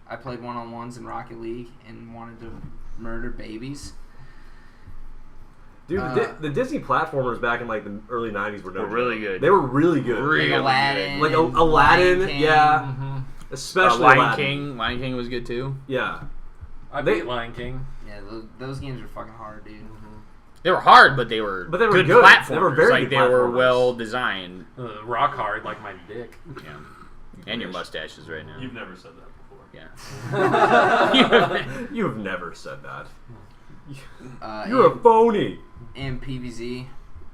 I played one-on-ones in Rocket League and wanted to murder babies. Dude, the Disney platformers back in like the early '90s were really good. They were really good. Really Like Aladdin. Like and Aladdin, Lion King. yeah. Mm-hmm. Especially Lion Aladdin. King. Lion King was good too. Yeah. I They- beat Lion King. Yeah, those games are fucking hard, dude. They were hard, but they were good. good They platformers. were very like good they were platformers. well designed. Rock hard like my dick. Yeah. And your mustaches right now. You've never said that before. Yeah. You've never said that. And, You're a phony. and PvZ,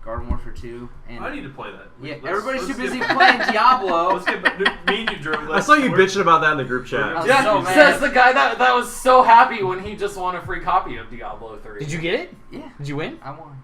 Garden Warfare 2. And I need to play that. yeah, Let's- everybody's let's too busy get- playing Diablo. Let's get back. Me and you, Drew. I saw you bitching about that in the group chat. I was Yeah, so mad. says the guy that was so happy when he just won a free copy of Diablo 3. Did you get it? Yeah, Did you win? I won.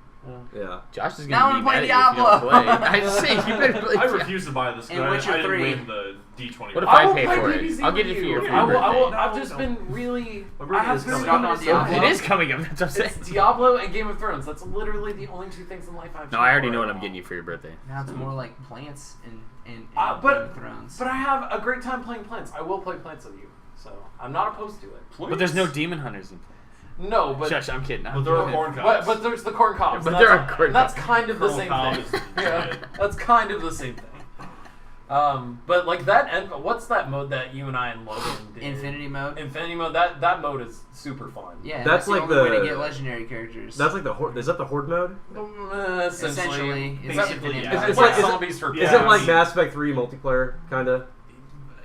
Yeah. Josh is Now gonna I'm be mad playing at you if you don't Diablo. play. I just say you better play. I Diablo. refuse to buy this And because Witcher I didn't 3. win the D20. What if I I will pay play for PvZ it? I'll with get it for you you. for Yeah, your I will, birthday. I've just been really. My birthday I have is been coming up. really Diablo. It is coming up. That's what I'm saying. It's Diablo and Game of Thrones. That's literally the only two things in life I've. No, I already know what I'm getting you for your birthday. Now it's more like plants and Game But of Thrones. but I have a great time playing Plants. I will play Plants with you, so I'm not opposed to it. But there's no demon hunters in play. No, but Shush, I'm kidding. But there are corn cobs. but there's the corn cobs. But and there that's- are corn and that's cobs. kind of the Colonel same Cobb thing. is Yeah, good. that's kind of the same thing. But like that, and what's that mode that you and I and Logan did? Infinity mode. Infinity mode. That mode is super fun. Yeah, That's the like only way the- to get legendary characters. That's like the horde. Is that the horde mode? Essentially, it's Basically, infinite. yeah. It's It's like like- zombies for Is plants. it like Mass Effect 3 multiplayer kinda?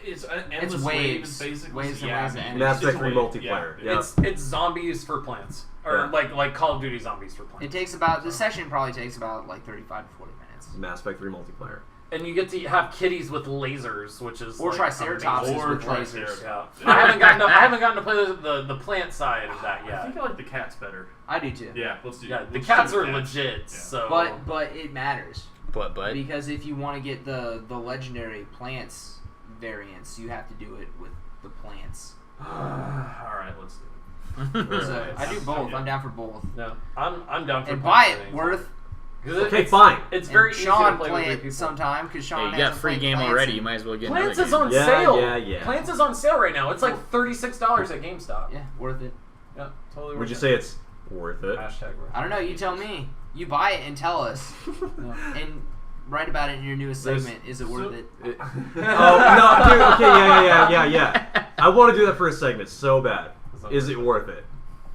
It's endless waves. basically. Waves and yeah, waves of man. enemies. Mass It's Effect 3 just multiplayer. Yeah. Yeah. It's zombies for plants, or Yeah. like Call of Duty zombies for plants. It takes about the session probably takes about like 35 to 40 minutes. Mass Effect 3 multiplayer. And you get to have kitties with lasers, which is Or like, Triceratopses amazing. with lasers. Triceratops. I haven't gotten to play the plant side of that I yet. think I like the cats better. I do too. Yeah, let's do. Yeah, the let's cats do are cats. legit. Yeah. So, But it matters But because if you want to get the legendary plants variants, you have to do it with the plants. All right, let's do it. So Right. I do both. I'm down for both. no, I'm down for And both buy of it, these. Worth. 'Cause Okay, it's, fine. It's And very easy Sean to play play with it people. sometime because Sean hey, you got hasn't free played game Plants already. in- You might as well get Plants another is game. on Yeah, sale. yeah, yeah. Plants is on sale right now. It's like $36 at GameStop. Yeah, worth it. Yeah, totally. Would worth you it. say it's worth it? Hashtag worth I don't know. You tell me. You buy it and tell us, and write about it in your newest There's- segment. Is it worth it? Oh no, dude. Okay, yeah. I want to do that for a segment so bad. Is it worth it?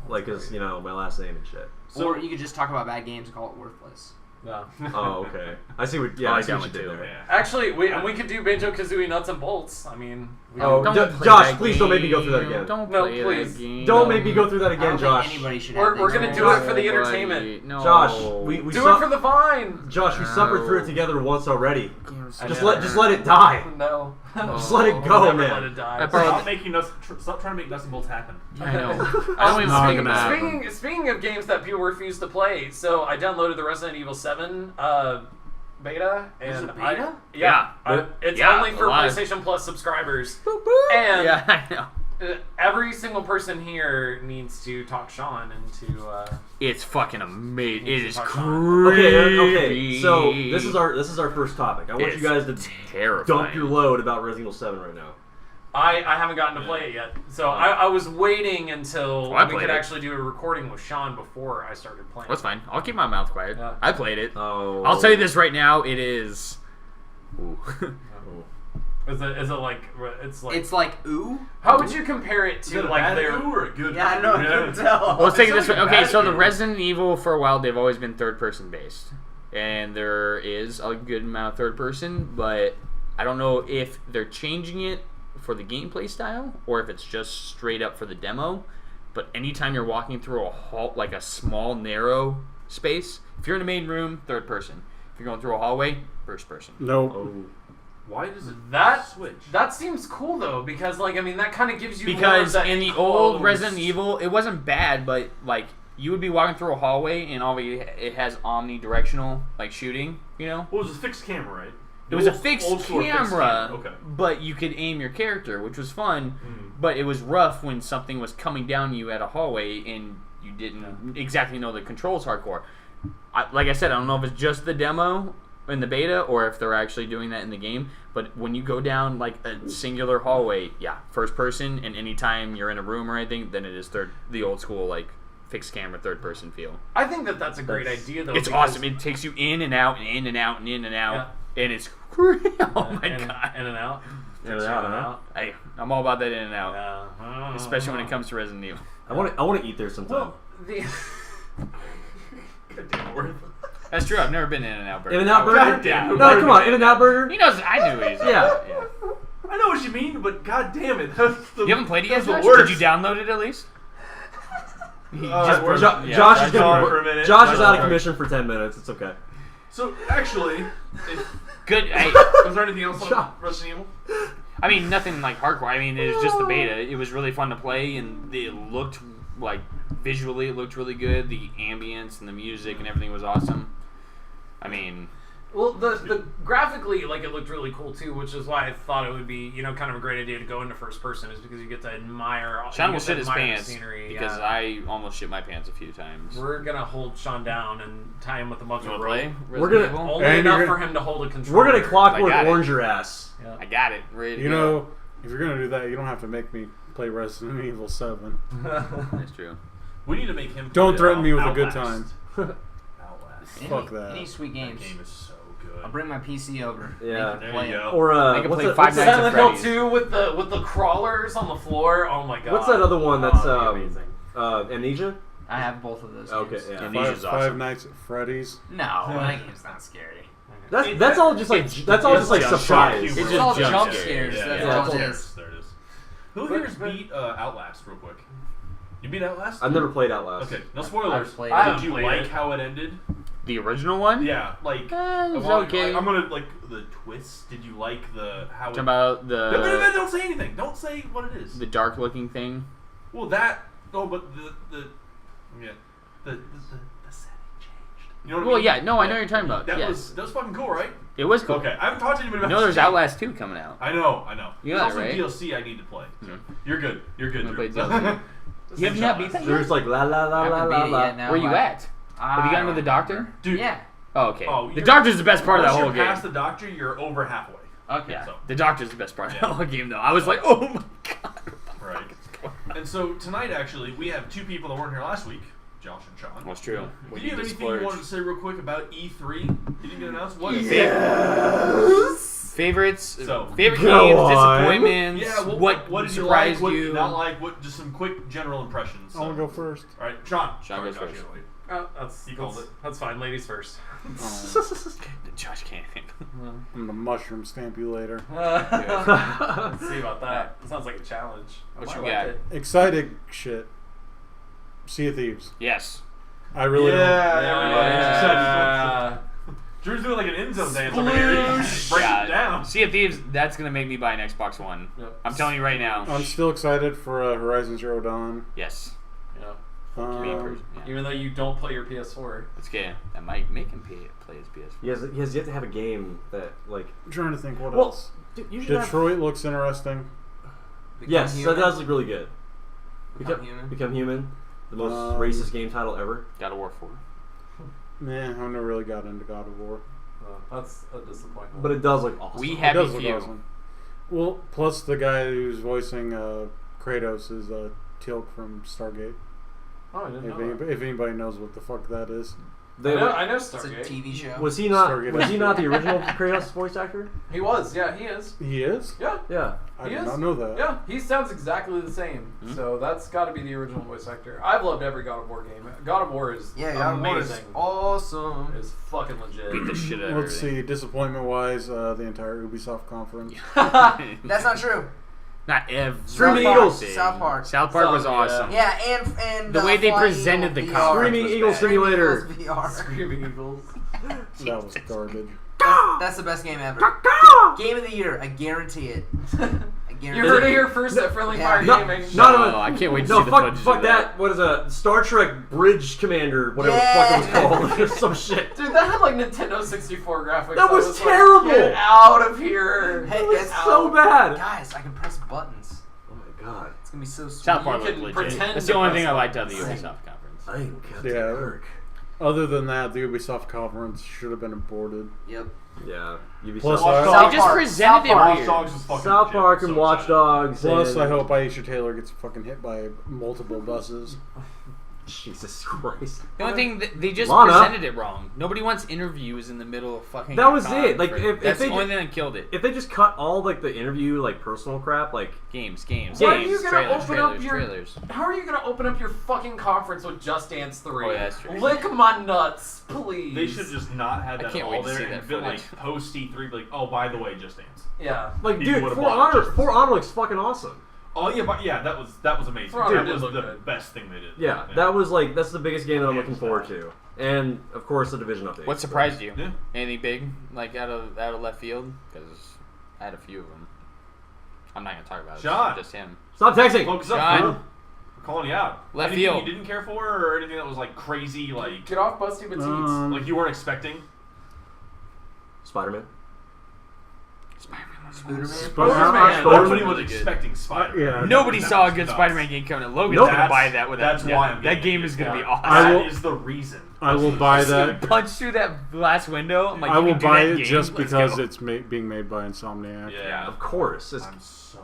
Like, cause you know my last name and shit. Or you could just talk about bad games and call it worthless. No. Oh, okay. I see what. Yeah, Oh, I I see got what you one did too. there. Yeah. Actually, we could do Banjo Kazooie Nuts and Bolts. I mean, we Oh, Don't Jo- play Josh, that please don't make me go through that game. again. Don't No, play please. that game. Don't make me go through that I again, don't Josh. think anybody should We're- have we're things gonna on do it it. for the Nobody- entertainment. No. Josh, we do it for the vine. Josh, we suffered through it together once already. I Just know. let it die. No. Just let it We'll go, never man. Let it die. I borrowed- Stop making nuts. Stop trying to make nuts and bolts happen. I know. I don't even not speak gonna about happen. Speaking of games that people refuse to play, so I downloaded the Resident Evil 7 beta, and Is it beta? it's Yeah, only for alive. PlayStation Plus subscribers, and Yeah, I know. every single person here needs to talk Sean into. It's fucking amazing. It is Okay. creepy. So this is our first topic. I want It's you guys to terrifying. dump your load about Resident Evil 7 right now. I haven't gotten to play it yet, so I was waiting until I we played could it. actually do a recording with Sean before I started playing. That's fine. I'll keep my mouth quiet. Yeah. I played it. Oh. I'll tell you this right now. It is. Ooh. Is it like it's like? It's like ooh. How would you compare it Is to it a like bad their? ooh or a good? Yeah, I know. I ooh? can tell. Well, let's take it It's this way. like a Okay, bad so the game. Resident Evil for a while they've always been third person based, and there is a good amount of third person, but I don't know if they're changing it for the gameplay style or if it's just straight up for the demo. but anytime you're walking through like a small narrow space, if you're in a main room, third person. If you're going through a hallway, first person. No. Why does it switch? That seems cool though, because like I mean that kind of gives you Because more of that in the old enclosed- Resident Evil, it wasn't bad, but like you would be walking through a hallway and it has omnidirectional like shooting, you know? Well, it was a fixed camera, right? It was a fixed Old school camera, Okay. but you could aim your character, which was fun. But it was rough when something was coming down you at a hallway and you didn't exactly know the controls hardcore. Like I said, I don't know if it's just the demo in the beta or if they're actually doing that in the game. But when you go down like a singular hallway, first person, and anytime you're in a room or anything, then it is the old school like fixed camera third person feel. I think that's a great idea though. It's because- awesome. It takes you in and out and in and out and in and out, and it's oh my god, in and out. In and out, huh? Hey, I'm all about that in and out, Yeah. especially when it comes to Resident Evil. I want to eat there sometime. Well, the God damn it, Worth. That's true. I've never been in and out burger. In-N-Out Burger? God damn it. No, come on, In-N-Out Burger? He knows. I knew he's. Yeah. I know what you mean, but god damn it. That's the, You haven't played it yet, that's the Josh? worst. Did you download it at least? He we're- yeah. Josh is gone for a minute. Josh is That's out of all right. commission for 10 minutes. It's okay. So, actually, Good. Hey, was there anything else on Resident Evil? I mean, nothing like hardcore. I mean, it was just the beta. It was really fun to play, and it looked like visually, it looked really good. The ambience and the music and everything was awesome. I mean, Well, the graphically, like, it looked really cool too, which is why I thought it would be, kind of a great idea to go into first person, is because you get to admire. Sean you will get to shit his admire the pants scenery, because yeah. I almost shit my pants a few times. We're gonna hold Sean down and tie him with a bunch You of wanna rope. play? We're Resident gonna- Evil? Only And enough you're for gonna- him to hold a controller. We're going to clockwork I got it. orange your ass. Yeah. I got it. Ready to You go. know, if you're gonna do that, you don't have to make me play Resident Evil 7. That's true. We need to make him. Don't play, threaten me with a good Outlast. time. Outlast. Fuck that. Any sweet That games. game is so good. I'll bring my PC over. Yeah. Make There it play you it. go. Or They can what's play that- Five what's Nights that- at Silent Freddy's. Hill 2 with the crawlers on the floor. Oh my god. What's that other one that's that'd be amazing. Amnesia? I have both of those. Okay, games. yeah. Amnesia's Five awesome. Nights at Freddy's. No, that game's not scary. That's all just like surprise. It's It's just all jump jump scares. scares. Yeah, That's yeah, all it's it all- is. There it is. Who here's beat Outlast real quick? You beat Outlast? I've never played Outlast. Okay, no spoilers. I've played it. Did you Played like it. how it ended? The original one? Yeah, like It I was want- okay. I'm gonna like the twist. Did you like how Talking it? about No, don't say anything. Don't say what it is. the dark looking thing. Well, that. Oh, but the setting changed. You know what I Well, mean? yeah, no, I know what you're talking about. That Yes. was fucking cool, right? It was cool. Okay, I haven't talked to anybody about. You know, there's this game. Outlast 2 coming out. I know. You There's got it, also right? DLC I need to play. So you're good. You're good. I'm Drew. gonna play DLC. You have not beat that There's yet? like la la la I la haven't la beat it la. yet now. Where you but at? Have you gotten with the doctor? Dude, Yeah. Oh, okay. Oh, The you're- doctor's the best part of that once whole you're game. past the doctor, you're over halfway. Okay. Yeah, So- the doctor's the best part of Yeah. that whole game, though. I was like, oh my god. Right. And so tonight, actually, we have two people that weren't here last week, Josh and Sean. What's true? Did you have anything you wanted to say real quick about E3? Did you get announced? What? Favorites? So, favorite go games, on. disappointments, Yeah, what did you like? surprised What you? did you not like? What? Just some quick general impressions. I want to go first. All right, Sean. Sean Sorry, goes Josh, first. you gotta wait. That's You called it. That's fine. Ladies first. Josh can't handle. I'm gonna mushroom stamp you later. Let's see about that. It sounds like a challenge. I What might you like got? it. Excited shit. Sea of Thieves. Yes. I really don't. Yeah. Drew's doing like an end zone dance over here. Break it down. Sea of Thieves, that's going to make me buy an Xbox One. Yep. I'm telling you right now. I'm still excited for Horizon Zero Dawn. Yes. Yeah. Yeah. Even though you don't play your PS4. It's okay. I might make him play his PS4. He has yet to have a game that like. I'm trying to think what Well, else. dude, you should have. Detroit looks interesting. Yes, Human? that does look really good. Become Human? Become Human. The most racist game title ever. God of War 4. Nah, I've never really got into God of War. That's a disappointment. But it does look awesome. We It happy does look few. awesome. Well, plus the guy who's voicing Kratos is Teal'c from Stargate. Oh, I didn't If, know that. anybody, if anybody knows what the fuck that is. They I know It's a Stargate. TV show. was he not? Stargate Was he is not the good. original Kratos voice actor? He was. Yeah, he is. He is? Yeah. Yeah. I He did is? not know that. Yeah, he sounds exactly the same. So that's got to be the original voice actor. I've loved every God of War game. God of War is amazing. Awesome. It's fucking legit. Beat the shit out of Let's see, disappointment wise, the entire Ubisoft conference. That's not true. Not every. Screaming South Eagles. Park. South Park. South Park was South- awesome. Yeah, and The way they Flying presented Eagle the VR. conference Screaming was Eagle bad. Simulator. Screaming Eagles VR. Screaming Eagles. That was garbage. That's the best game ever. Game of the year. I guarantee it. I guarantee You heard it here first at Friendly Yeah. Fire No, Gaming. no, I can't wait to No, see the fuck, footage fuck of that. What is a Star Trek Bridge Commander? Whatever the fuck it was called. Some shit. Dude, that had like Nintendo 64 graphics. That was like, terrible. Get out of here. Hey, It was it's so bad. Guys, I can press buttons. Oh my god. It's gonna be so sweet. South Park You looked can legit. pretend That's to the only press thing I liked out of the buttons. Ubisoft conference. I am Captain Yeah. Kirk. Other than that, the Ubisoft conference should have been aborted. Yep. Yeah. Ubisoft. Plus, Watch I, Dogs. They just Park. presented South it Park. Watch weird. Dogs was fucking South legit. Park So and Watch excited. Dogs. plus, and... I hope Aisha Taylor gets fucking hit by multiple buses. Jesus Christ. The only thing they just Lana. presented it wrong. Nobody wants interviews in the middle of fucking. That was con it. Like, for- if that's they the only ju- thing that killed it. If they just cut all like the interview, like personal crap, like Games, Why are you games, gonna trailers, open up trailers, your- trailers. How are you gonna open up your fucking conference with Just Dance 3? Oh, yeah, that's true. Lick my nuts, please. They should just not have I that can't all wait to there see and that been footage. like post E3, be like, oh, by the way, Just Dance. Yeah. like People dude, would've For bought it Honor, just- For Honor looks fucking awesome. Oh yeah, but yeah, that was amazing. For Honor That did was look the good. best thing they did. Yeah, that was like that's the biggest game that I'm looking forward to, and of course the Division update. What surprised you? Yeah. Anything big, like out of left field? Because I had a few of them. I'm not gonna talk about it. Sean. Just him. Stop texting. Focus up, John. fool. I'm calling you out. Left anything field. you didn't care for, or anything that was like crazy, like Get off Busty Batiks. like you weren't expecting. Spider-Man. Spider-Man. Spider-Man. Spider-Man. Nobody was expecting Spider-Man. Yeah. Nobody That saw a was good nuts. Spider-Man game coming. Logan's Nope. gonna buy that with That's that. why I'm That getting game it. is gonna be Yeah. awesome. I That will- is the reason. I will buy that. Punch through that glass window. I'm like, I you will can do buy that it game? just Let's because go. it's being made by Insomniac. Yeah. Of course. It's, I'm so.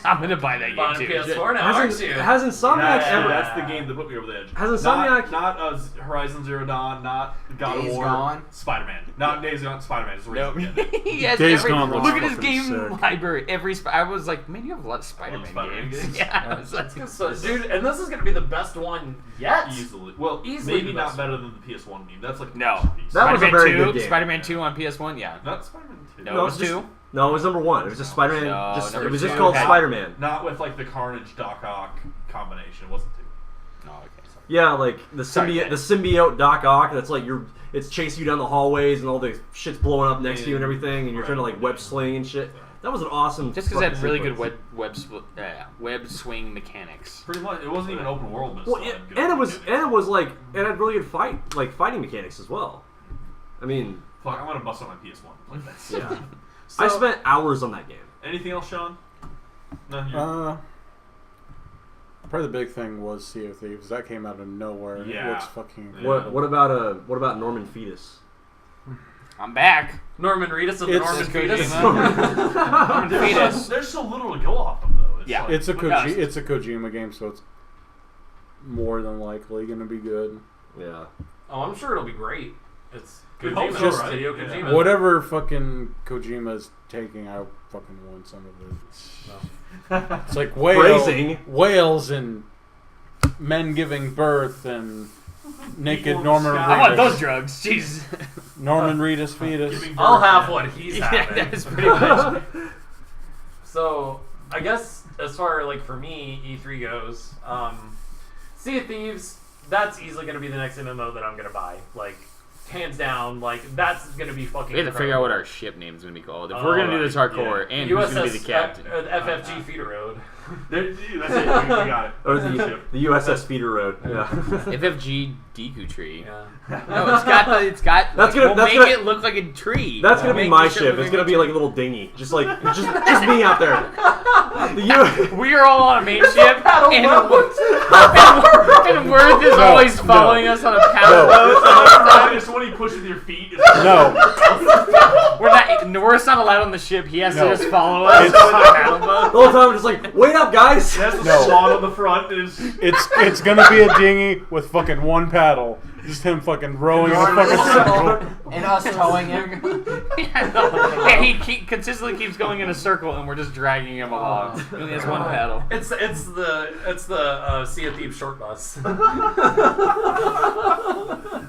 I'm gonna buy that game Buying a too. PS4 now, aren't hasn't you? hasn't Insomniac That's, ever? that's the game that put me over the edge. Has Insomniac- Not Horizon Zero Dawn, not God of Days War, Gone? Spider-Man. Not Days Gone, Spider-Man is the No, reason. he has Days every. Gone looks Look at his fucking game sick. library. I was like, man, you have a lot of Spider-Man, Spider-Man games. games? Yeah, I was like, So, dude, and this is gonna be the best one yet. Easily. Well, Easily maybe the not best better than the PS1 game. That's like a No. masterpiece. That was a Spider-Man very 2, good game. Spider-Man 2 on PS1. Yeah. Not Spider-Man 2. No, No, it was just- 2. No, it was number one. It was just Spider-Man. No, Just, number it was just two called had- Spider-Man. Not with like the Carnage Doc Ock combination. It wasn't 2. Oh, okay. Sorry. Yeah, like the Sorry, symbiote, man. the symbiote Doc Ock. That's like it's chasing you down the hallways and all the shit's blowing up next to you and everything, and you're trying to like web sling and shit. That was an awesome. Just because it had fucking really good sequence. web swing mechanics. Pretty much. It wasn't even open world, but it Well, still had good and gameplay. it was like it had really good fighting mechanics as well. I mean, Fuck, I'm gonna bust on my PS1. Like that's yeah. So- I spent hours on that game. Anything else, Sean? No. Probably the big thing was Sea of Thieves. That came out of nowhere. And Yeah. It looks fucking. Yeah. What about Norman Fetus? I'm back. Norman Reedus of the It's- Norman it's Fetus. Norman Fetus. There's so little to go off of though. It's Yeah. like, It's a Look at us. it's a Kojima game, so it's more than likely gonna be good. Yeah. Oh, I'm sure it'll be great. It's We hope Kojima, so, right? Hideo Yeah. Kojima. Whatever fucking Kojima's taking, I fucking want some of it. It's like Phrasing. whales and men giving birth and naked People in Norman the I sky. want those Reedus. drugs. Jeez. Norman Reedus fetus. Giving I'll birth, have yeah. what he's Yeah, having. that is pretty much. So I guess as far like for me, E3 goes, Sea of Thieves. That's easily going to be the next MMO that I'm going to buy. Like hands down, like that's going to be fucking. We have to figure out what our ship name is going to be called. If we're going to do this hardcore, and who's going to be the captain. FFG Feeder Road. That's it. We got it. Or the USS Feeder Road. Yeah. FFG Deku Tree. Yeah. No, it's got. That's we'll gonna- make it look like a tree. That's gonna be Make my the ship. look It's like gonna a be like a little dinghy, just me out there. We are all on a main ship, paddle and, boat. and Worth is No, always no. following us on a paddle No. boat. It's when you push with your feet. No, We're not allowed on the ship. He has No. to just follow us It's- on a paddle The boat. whole time I'm just like, wait up, guys. That's the No. slot on the front. Is it's gonna be a dinghy with fucking one paddle. Just him fucking rowing in a fucking circle. And us towing him. Yeah, he consistently keeps going in a circle, and we're just dragging him along. He only has one paddle. It's the Sea of Thieves short bus.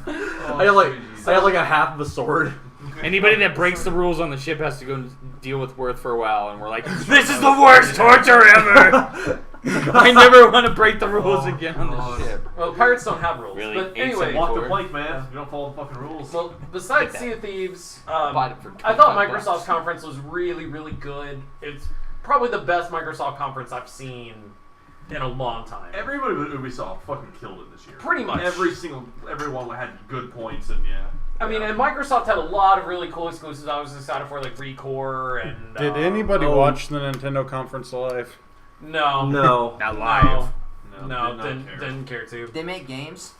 I have like a half of a sword. Anybody that breaks the rules on the ship has to go and deal with Worth for a while, and we're like, this is the worst torture ever! I never want to break the rules again on the ship. Well, pirates don't have rules. Really? But anyway, Walk the plank, man. You don't follow the fucking rules. well, besides Get Sea of Thieves, Bought it for I thought 25 Microsoft's bucks. conference was really, really good. It's probably the best Microsoft conference I've seen in a long time. Everybody at Ubisoft fucking killed it this year. Pretty much. Everyone had good points, and yeah. I mean, and Microsoft had a lot of really cool exclusives I was excited for, like ReCore and... Did anybody watch the Nintendo conference live? No. No. Not live. No, did not care. didn't care to. They make games.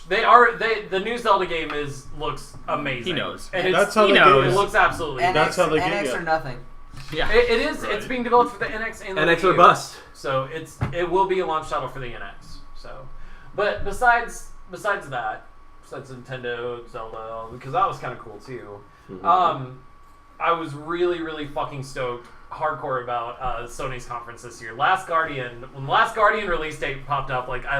The new Zelda game looks amazing. He knows. And it's, That's how he they knows. it looks absolutely. NX, That's how they get NX you. or nothing. Yeah. It is. Right. It's being developed for the NX and the NX Wii or U. bust. So it will be a launch title for the NX. So, but besides that, besides Nintendo, Zelda, because that was kind of cool too. I was really, really fucking stoked, hardcore about Sony's conference this year. When Last Guardian release date popped up, like I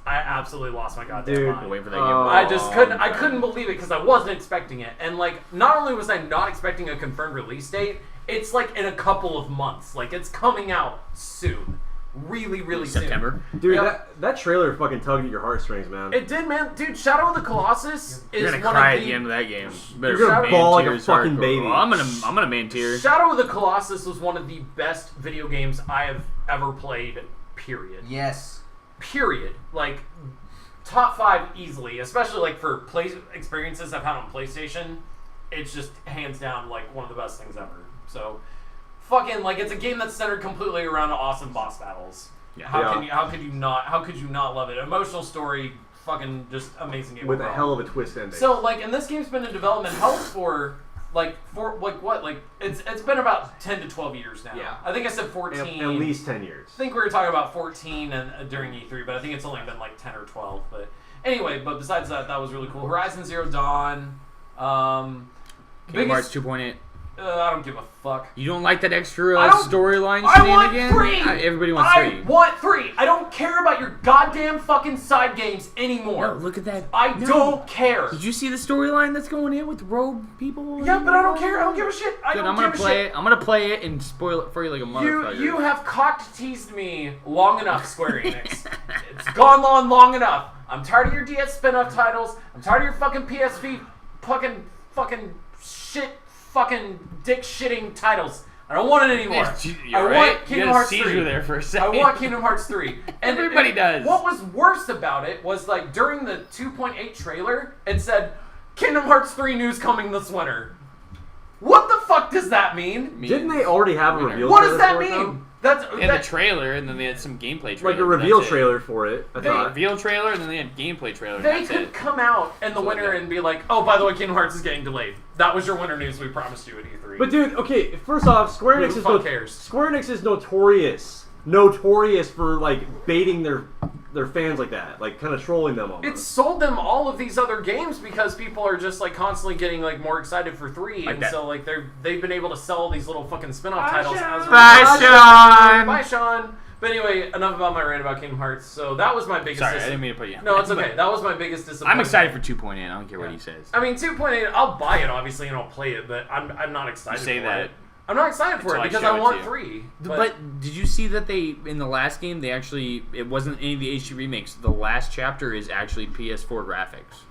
absolutely lost my goddamn Dude, mind. Wait for that game. I just couldn't believe it because I wasn't expecting it. And like, not only was I not expecting a confirmed release date, it's like in a couple of months. Like it's coming out soon. Really, really September. Dude, Yep. that trailer fucking tugged at your heartstrings, man. soon. It did, man. Dude, Shadow of the Colossus You're is gonna one cry of at the end of that game. You're gonna Man bawl like a tears fucking hardcore. baby. Well, I'm gonna man tear. Shadow of the Colossus was one of the best video games I have ever played. Period. Yes. Period. Like top 5 easily, especially like for play experiences I've had on PlayStation. It's just hands down like one of the best things ever. So, fucking like it's a game that's centered completely around awesome boss battles. Yeah. How could you not love it? Emotional story, fucking just amazing game With a overall. hell of a twist ending. So like, and this game's been in development hell for it's been about 10 to 12 years now. Yeah. I think I said 14. At least 10 years. I think we were talking about 14 and during E3, but I think it's only been like 10 or 12. But anyway, but besides that, that was really cool. Horizon Zero Dawn. Kingdom Hearts 2.8. I don't give a fuck. You don't like that extra I don't- storyline I want shenanigan? 3! Everybody wants I 3. want 3! I don't care about your goddamn fucking side games anymore. No, look at that. I No. don't care. Did you see the storyline that's going in with rogue people? Yeah, but I don't care. I don't give a shit. I Good, don't I'm gonna give a play shit. it. I'm gonna play it and spoil it for you like a motherfucker. You have cocked teased me long enough, Square Enix. It's gone on long enough. I'm tired of your DS spin-off titles. I'm tired of your fucking PSV fucking shit fucking dick shitting titles. I don't want it anymore. You're I right. want Kingdom you got Hearts a seizure 3. there for a I second. want Kingdom Hearts 3. And Everybody does. What was worse about it was like during the 2.8 trailer, it said Kingdom Hearts 3 news coming this winter. What the fuck does that mean? Didn't they already have a reveal What trailer does that for it, though? mean? That's in the trailer, and then they had some gameplay trailer. Like a reveal that's it. trailer for it, I They thought. reveal trailer, and then they had gameplay trailer. and They that's could it. come out in the winter and be like, oh, by the way, Kingdom Hearts is getting delayed. That was your winter news we promised you at E3. But dude, okay, first off, Square Who Enix the is fuck cares? Square Enix is notorious for like baiting their fans like that, like kind of trolling them almost. It's sold them all of these other games because people are just like constantly getting like more excited for 3, Like and that. so like they've been able to sell these little fucking spin-off titles as a Bye, Sean. Bye, Sean. But anyway, enough about my rant about Kingdom Hearts. So that was my biggest. Sorry, I didn't mean to put you. No, it's okay. That was my biggest disappointment. I'm excited for 2.8. I don't care what he says. I mean, 2.8. I'll buy it obviously and I'll play it, but I'm not excited. You say for that. it. I'm not excited for Until it I because show I it want to you. 3. But did you see that they in the last game they actually it wasn't any of the HD remakes. The last chapter is actually PS4 graphics.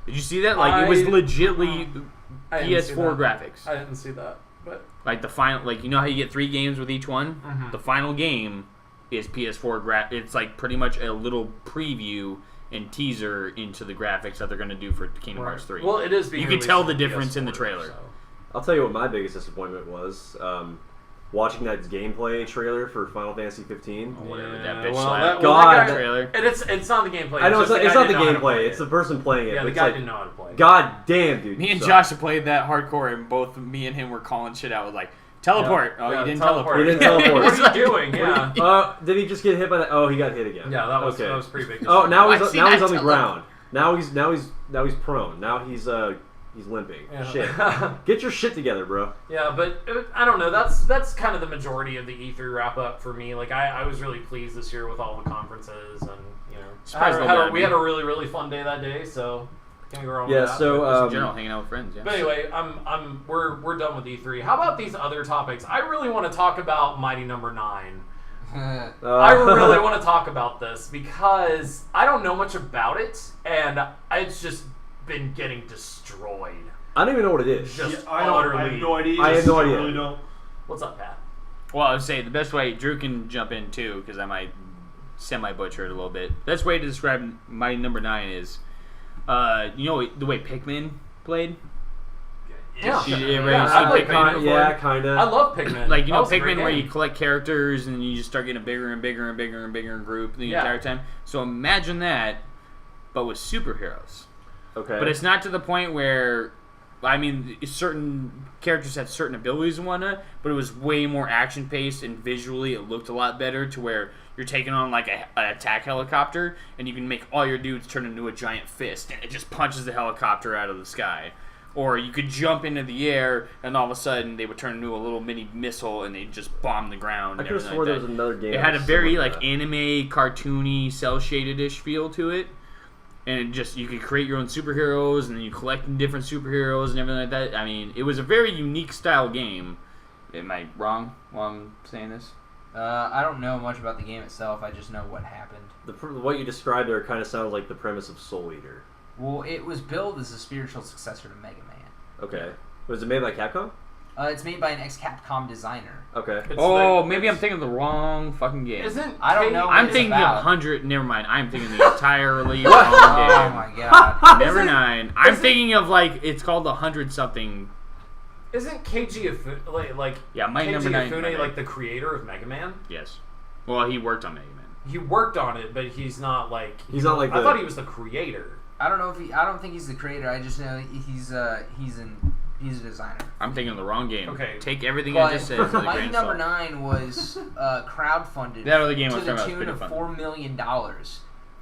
Did you see that? Like it was legitly I didn't see PS4 that. graphics. I didn't see that, but Like the final, like you know how you get 3 games with each one. Mm-hmm. The final game is PS4 It's like pretty much a little preview and teaser into the graphics that they're going to do for Kingdom Hearts 3. well, it is. Being You can released tell on the difference in the PS4, trailer. so. I'll tell you what my biggest disappointment was. Watching that gameplay trailer for Final Fantasy 15. Whatever Yeah, that bitch well, slapped. God, that guy- trailer. And it's not the gameplay. I know just it's guy not the didn't know how to play gameplay; it. it's the person playing it. Yeah, but the it's guy like, didn't know how to play. God damn, dude. Me and you Josh have played that hardcore, and both me and him were calling shit out with like teleport. Yeah. Oh, Yeah, you didn't teleport. teleport. You didn't teleport. What are you doing? Yeah. Did he just get hit by that? Oh, he got hit again. Yeah, that was okay. that was pretty big. Oh, now I he's see on that the teleport. ground. Now he's prone. Now he's limping. Yeah. Shit. Get your shit together, bro. Yeah, but I don't know. That's kind of the majority of the E3 wrap up for me. Like I was really pleased this year with all the conferences, and you know, Surprised nobody we had had me. a really really fun day that day. So Can't go wrong Yeah, with that. so Just in general, hanging out with friends. Yeah. But anyway, we're done with E3. How about these other topics? I really want to talk about Mighty Number 9. I really want to talk about this because I don't know much about it, and it's just been getting destroyed. I don't even know what it is. Just I utterly. have no idea. I have no idea. Really don't. What's up, Pat? Well, I would say the best way, Drew can jump in too, because I might semi-butcher it a little bit. Best way to describe Mighty Number 9 is, you know the way Pikmin played? Yeah, I I like Pikmin. Yeah, kind I of. love Pikmin. Like, you know That was a great Pikmin where you game. collect characters and you just start getting a bigger and bigger and bigger and bigger group the Yeah. entire time. So imagine that, but with superheroes. Okay. But it's not to the point where, I mean, certain characters had certain abilities and whatnot, but it was way more action paced and visually it looked a lot better to where you're taking on like an attack helicopter and you can make all your dudes turn into a giant fist and it just punches the helicopter out of the sky. Or you could jump into the air and all of a sudden they would turn into a little mini missile and they'd just bomb the ground. I and could have everything swore like there that. was another game. It had a that was very similar like to anime, cartoony, cell shaded-ish feel to it, and it just you could create your own superheroes and then you collect different superheroes and everything like that. I mean, it was a very unique style game. Am I wrong while I'm saying this? I don't know much about the game itself. I just know what happened. What you described there kind of sounds like the premise of Soul Eater. Well, it was billed as a spiritual successor to Megaman. Okay. Was it made by Capcom? It's made by an ex-Capcom designer. Okay. It's Oh, like- maybe I'm it's- thinking of the wrong fucking game. Isn't I don't Kate- know. I'm it's thinking about. of 100. Never mind. I'm thinking the entirely Oh wrong my god. game. Never Isn't- mind. I'm isn't- thinking of like it's called the 100 something. Isn't Keiji Ifune like Yeah, Mighty Keiji Number 9. Ifune like the creator of Mega Man? Yes. Well, he worked on Mega Man. He worked on it, but he's not like He's not like I the- thought he was the creator. I don't know if I don't think he's the creator. I just know he's a designer. I'm thinking of the wrong game. Okay. Take everything I But just said with a Mighty grain of Number salt. 9 was crowdfunded That other game I to was the talking about was tune pretty of fun. $4 million,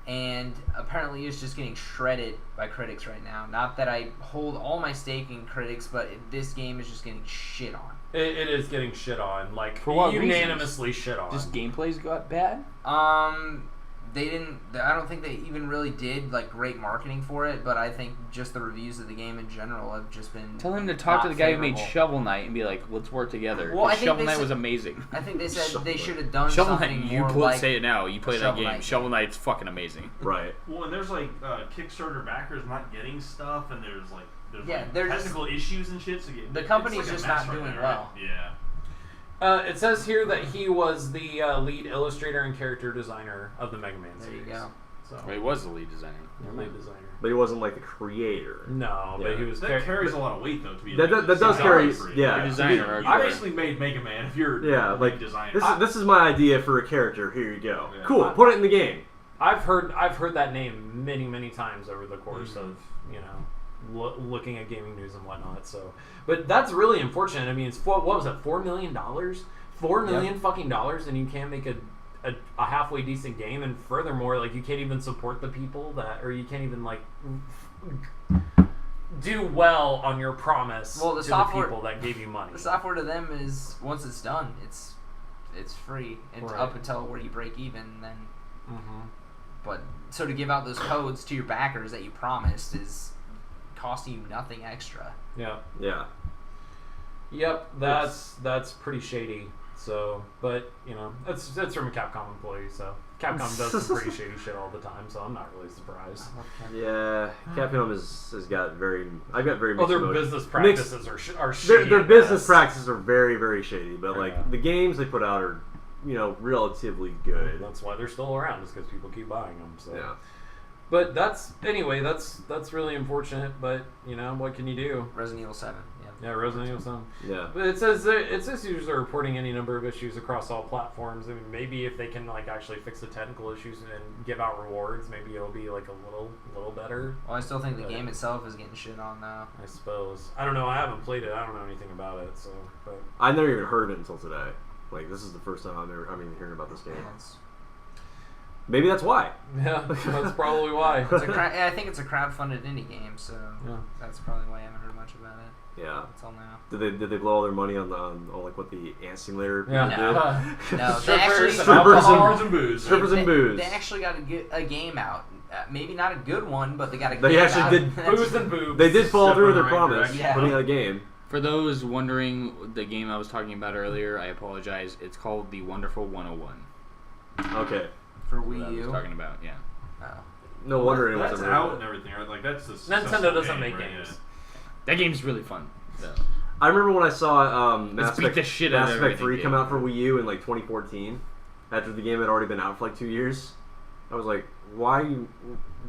and apparently it's just getting shredded by critics right now. Not that I hold all my stake in critics, but this game is just getting shit on. It is getting shit on, like For what unanimously shit on. Just gameplay's got bad? They didn't. I don't think they even really did like great marketing for it. But I think just the reviews of the game in general have just been. Tell him to talk to not the guy who made favorable. Shovel Knight and be like, let's work together. Well, I 'Cause think Shovel they Knight said- was amazing. I think they said Shovel they Knight. should have done Shovel something Knight, you more put like. say it now. You play that Shovel game. Knight. Shovel Knight's fucking amazing. Right. Well, and there's like Kickstarter backers not getting stuff, and there's Yeah, like they're just- technical issues and shit. So The company's it's like a just mess not right doing now, well. right? Yeah. It says here that he was the lead illustrator and character designer of the Mega Man There series. you go. So, Well, he was the lead designer. the lead designer. But he wasn't like the creator. No, but Yeah. he was. That carries a lot of weight though. To be That like, does a carry- designer. yeah. You're a designer, You right? basically made Mega Man if you're Yeah, a like designer. this is my idea for a character. Here you go. Yeah. Cool. Put it in the game. I've heard that name many times over the course of looking at gaming news and whatnot. So, but that's really unfortunate. I mean, it's what was it? $4 million, $4 million fucking dollars, and you can't make a halfway decent game. And furthermore, like you can't even support the people that, or you can't even like do well on your promise Well, the to software- the people that gave you money. The software to them is once it's done, it's free. It's Right. up until where you break even, then. Mm-hmm. But so to give out those codes to your backers that you promised is costing you nothing extra. Yeah. Yeah. Yep, that's pretty shady. So, but that's from a Capcom employee. So Capcom does some pretty shady shit all the time. So I'm not really surprised. Yeah. Capcom has got very. I've got very. Oh, mixed their emotions. business practices are Their, shady. their at business best. practices are very shady, but like Yeah. the games they put out are, relatively good. That's why they're still around, is because people keep buying them. So. Yeah. But that's really unfortunate. But what can you do? Resident Evil 7. Yeah, Resident Evil 7. Yeah. But it says users are reporting any number of issues across all platforms. I mean, maybe if they can actually fix the technical issues and give out rewards, maybe it'll be a little better. Well, I still think the game itself is getting shit on though. I suppose. I don't know. I haven't played it. I don't know anything about it. So, but I never even heard of it until today. Like this is the first time I'm hearing about this game. Maybe that's why. Yeah, that's probably why. I think it's a crowdfunded indie game, so Yeah. that's probably why I haven't heard much about it Yeah. until now. Did they blow all their money on like what the ant simulator people Yeah. did? No, they Strippers actually and Strippers alcohol. and booze. Strippers and booze. They actually got a game out. Maybe not a good one, but they got a They game actually out. did Booze and boobs. They did follow Step through with in their the right promise, direction. Yeah. putting out a game. For those wondering, the game I was talking about earlier, I apologize. It's called The Wonderful 101. Okay. For What I Wii was U. talking about, yeah. Oh. No wonder it was That's a out and everything, right? Like that's a Nintendo doesn't game, make right? games. That game's really fun. So. I remember when I saw Let's beat the shit out of Mass Effect everything, 3 come dude. out for Wii U in like 2014, after the game had already been out for like 2 years. I was like, why you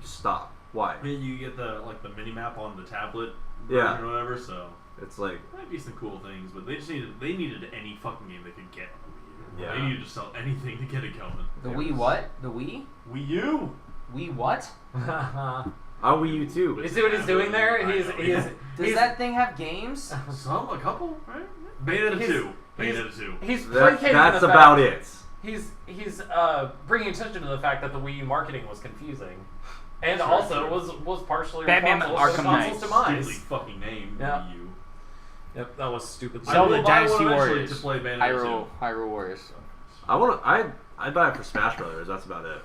stop? Why? I mean, you get the mini map on the tablet, Yeah. version or whatever. So It's like, might be some cool things, but they needed any fucking game they could get on the Wii U. Yeah. They needed to sell anything to get it going. The Wii what? The Wii? Wii U. Wii what? on Wii U too. You see what he's doing there? Does that thing have games? A couple, right? Beta He's- 2. Beta 2. He's That's placating the about fact, it. He's bringing attention to the fact that the Wii U marketing was confusing, and Sure, also sure. was partially Batman responsible for the Arkham console's Knight. demise. Stupidly fucking name Yeah. Wii U. Yep, that was stupid. I Zelda will buy one Dynasty eventually Warriors. to play Bayonetta 2. Hyrule Warriors. I'd buy it for Smash Brothers. That's about it.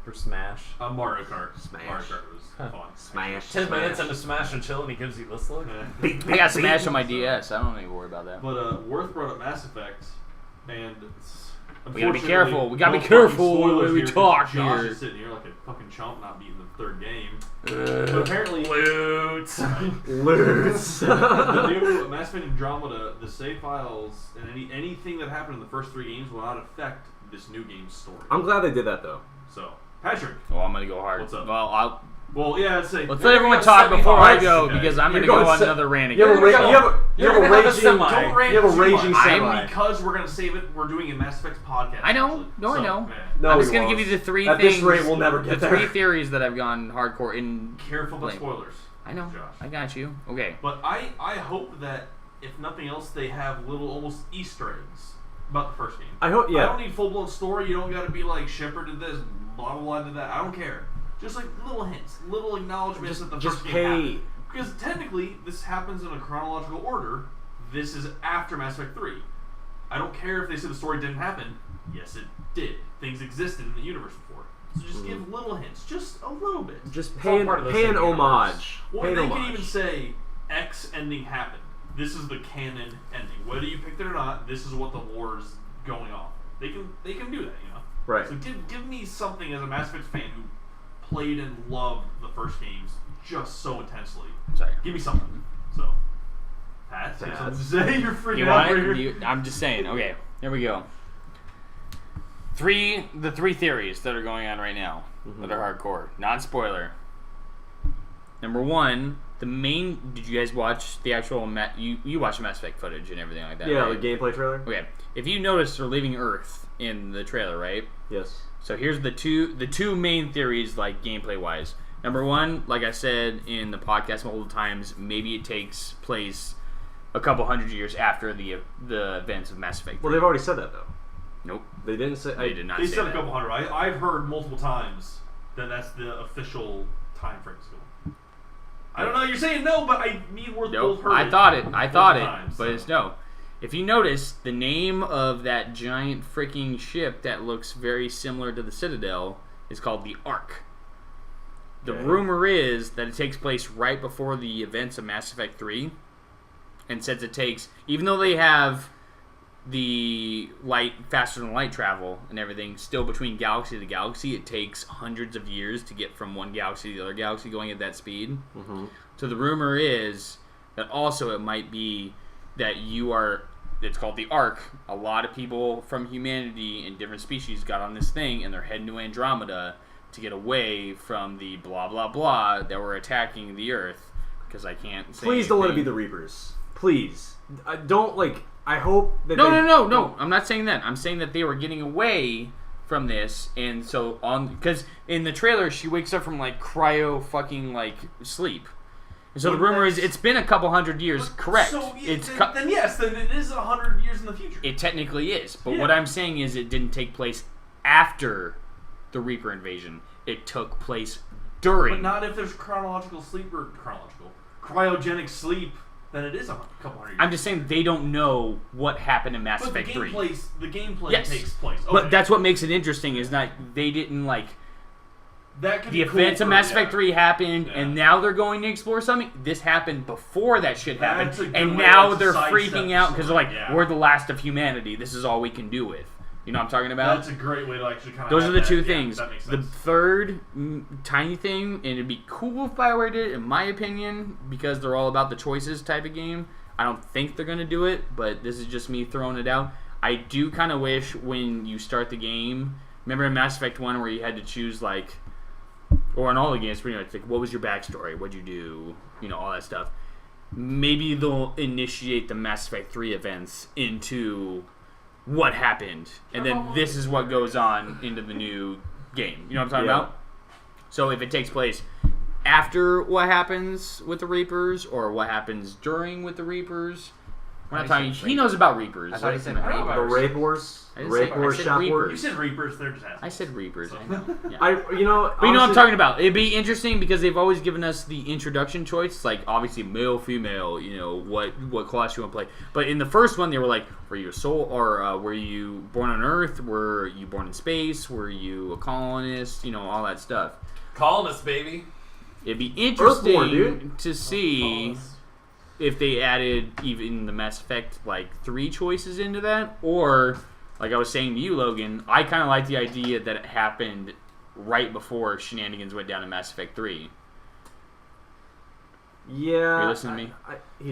For Smash. Mario Kart. Smash. Mario Kart was fun. Smash. 10 minutes into Smash and Chill, and he gives you this look. Yeah. I got Smash on my DS. I don't need to worry about that. But Worth brought up Mass Effect, and We gotta be unfortunately, careful. We gotta no be careful fucking spoilers when we here, 'cause talk Josh here. is sitting here like a fucking chump, not beating the third game. But apparently, Loot. Lose. the new Mass Effect Andromeda, the save files, and anything that happened in the first 3 games will not affect this new game's story. I'm glad they did that though. So, Patrick. Well, I'm gonna go hard. What's up? Well, Well, yeah, I'd say. let's let everyone talk before I go Okay. because I'm You're gonna go going on se- another rant You have a, again. ra- you have a, you You're have a gonna have a raging, semi. Don't rant you have a too raging much. semi. Because we're gonna save it. We're doing a Mass Effect podcast. I know. actually. No, I know. yeah. No, I'm we just gonna won't. give you the 3 At things. this rate, we'll never get the there. 3 theories that I've gone hardcore in. Careful about Blame. spoilers. I know. Josh. I got you. Okay. But I hope that if nothing else, they have little almost Easter eggs about the first game. I hope. I Yeah. don't need full blown story. You don't got to be like Shepard did this, blah blah blah did that. I don't care. Just like little hints, little acknowledgments that the Just first game pay. happened. Because technically, this happens in a chronological order. This is after Mass Effect 3. I don't care if they said the story didn't happen. Yes, it did. Things existed in the universe before. So just give little hints, just a little bit. Just all pay an, part of the pay same an universe. homage. Or Pay an they can homage. even say X ending happened. This is the canon ending. Whether you picked it or not, this is what the war is going on. They can do that, you know. Right. So give me something as a Mass Effect fan who played and loved the first games just so intensely. Sorry. Give me something. So, Pat, you have something to say? You're freaking You out want over it? here. I'm just saying. Okay, here we go. The 3 theories that are going on right now that are hardcore, non-spoiler. Number 1, the main. Did you guys watch the actual? You watched Mass Effect footage and everything like that. Yeah, right? the gameplay trailer. Okay, if you notice, they're leaving Earth in the trailer, right? Yes. So here's the two main theories, like gameplay wise. Number 1, like I said in the podcast multiple times, maybe it takes place a couple hundred years after the events of Mass Effect 3. Well, they've already said that though. Nope, They didn't say. they did not They say said that. a couple hundred. I've heard multiple times that that's the official time frame still. I don't know. You're saying no, but I need worth both Nope, heard. I thought it, times, but so. it's no. If you notice, the name of that giant freaking ship that looks very similar to the Citadel is called the Ark. The Okay. rumor is that it takes place right before the events of Mass Effect 3. And since it takes, even though they have the faster than light travel and everything, still between galaxy to galaxy, it takes hundreds of years to get from one galaxy to the other galaxy going at that speed. Mm-hmm. So the rumor is that also it might be that it's called the Ark. A lot of people from humanity and different species got on this thing and they're heading to Andromeda to get away from the blah blah blah that were attacking the Earth. Because I can't say Please don't let it be anything. the Reapers. Please. Don't like. I hope that. No. I'm not saying that. I'm saying that they were getting away from this, and so because in the trailer she wakes up from like cryo fucking like sleep. And so the Well, rumor is that's- it's been a couple hundred years. Correct. So It's then yes, then it is 100 years in the future. it technically is, but Yeah. what I'm saying is it didn't take place after the Reaper invasion. It took place during. But not if there's cryogenic sleep. Then it is a couple hundred years. I'm just saying they don't know what happened in Mass Effect 3. The gameplay Yes. takes place. Okay. But that's what makes it interesting is not they didn't like that could the be cool events of for- Mass yeah. Effect 3 happened Yeah. and now they're going to explore something. This happened before that shit happened. That's a good And way now to they're sidestep freaking the out because they're like, story, we're the last of humanity. This is all we can do with. You know what I'm talking about? That's a great way to actually kind of. Those are the two Yeah, things. that makes The sense. third tiny thing, and it'd be cool if BioWare did it, in my opinion, because they're all about the choices type of game. I don't think they're going to do it, but this is just me throwing it out. I do kind of wish when you start the game, remember in Mass Effect 1 where you had to choose, like, or in all the games, pretty much, like, what was your backstory? What'd you do? You know, all that stuff. Maybe they'll initiate the Mass Effect 3 events into what happened, and then this is what goes on into the new game. You know what I'm talking about? So if it takes place after what happens with the Reapers, or what happens during with the Reapers, we're not talking. He knows about Reapers. I thought he said The Reapers. Rape Wars, I didn't say- Rape Wars, I said Shop Reapers. You Wars. said Reapers, they're just assholes. I said Reapers. I know. Yeah. But you know But you know what I'm honestly- talking about. It'd be interesting because they've always given us the introduction choice, like obviously male, female. You know what class you want to play. But in the first one, they were like, were you a soul or were you born on Earth? Were you born in space? Were you a colonist? You know all that stuff. Colonists, baby. It'd be Earthborn, interesting dude. to see if they added even the Mass Effect like 3 choices into that, or like I was saying to you, Logan, I kind of like the idea that it happened right before shenanigans went down in Mass Effect 3. Yeah. Are you listening to me?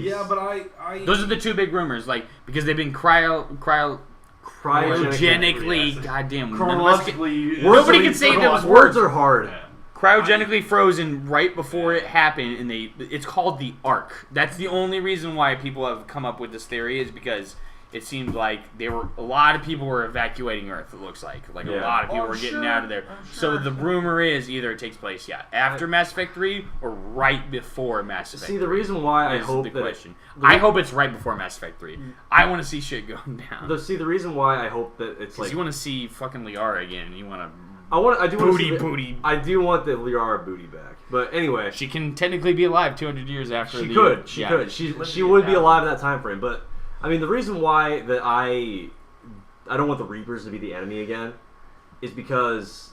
Yeah, but I Those are the two big rumors, like because they've been cryogenically, Cryogenically. goddamn, chronologically. Nobody can say those Words are hard. Yeah. cryogenically frozen right before it happened, and it's called the Ark. That's the only reason why people have come up with this theory is because it seemed like a lot of people were evacuating Earth. It looks like a Yeah. lot of people Oh, were getting sure. out of there. I'm So sure. the rumor is either it takes place after Mass Effect 3 or right before Mass Effect. See, the 3 reason why I is hope the that question. the- I hope it's right before Mass Effect 3. I want to see shit going down. the reason why I hope that it's Because like you want to see fucking Liara again. You want to I do want to see booty. I do want the Liara booty back. But anyway, She can technically be alive 200 years after she the... could. She yeah. could. She would be alive in that time frame. But I mean, the reason why that I don't want the Reapers to be the enemy again is because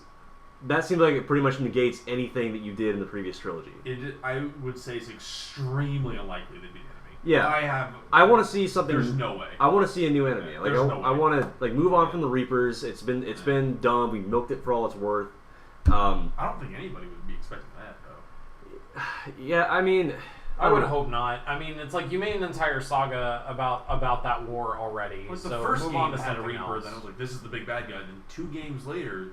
that seems like it pretty much negates anything that you did in the previous trilogy. I would say it's extremely unlikely to be the enemy. Yeah. I want to see something. There's no way. I want to see a new enemy. Like There's no I way. want to like move on from the Reapers. It's been done. We milked it for all it's worth. I don't think anybody would be expecting that though. Yeah, I mean, I would hope not. I mean, it's like you made an entire saga about that war already. Like the so first move game on to had a something Reaper, else. then I was like, this is the big bad guy. Then 2 games later,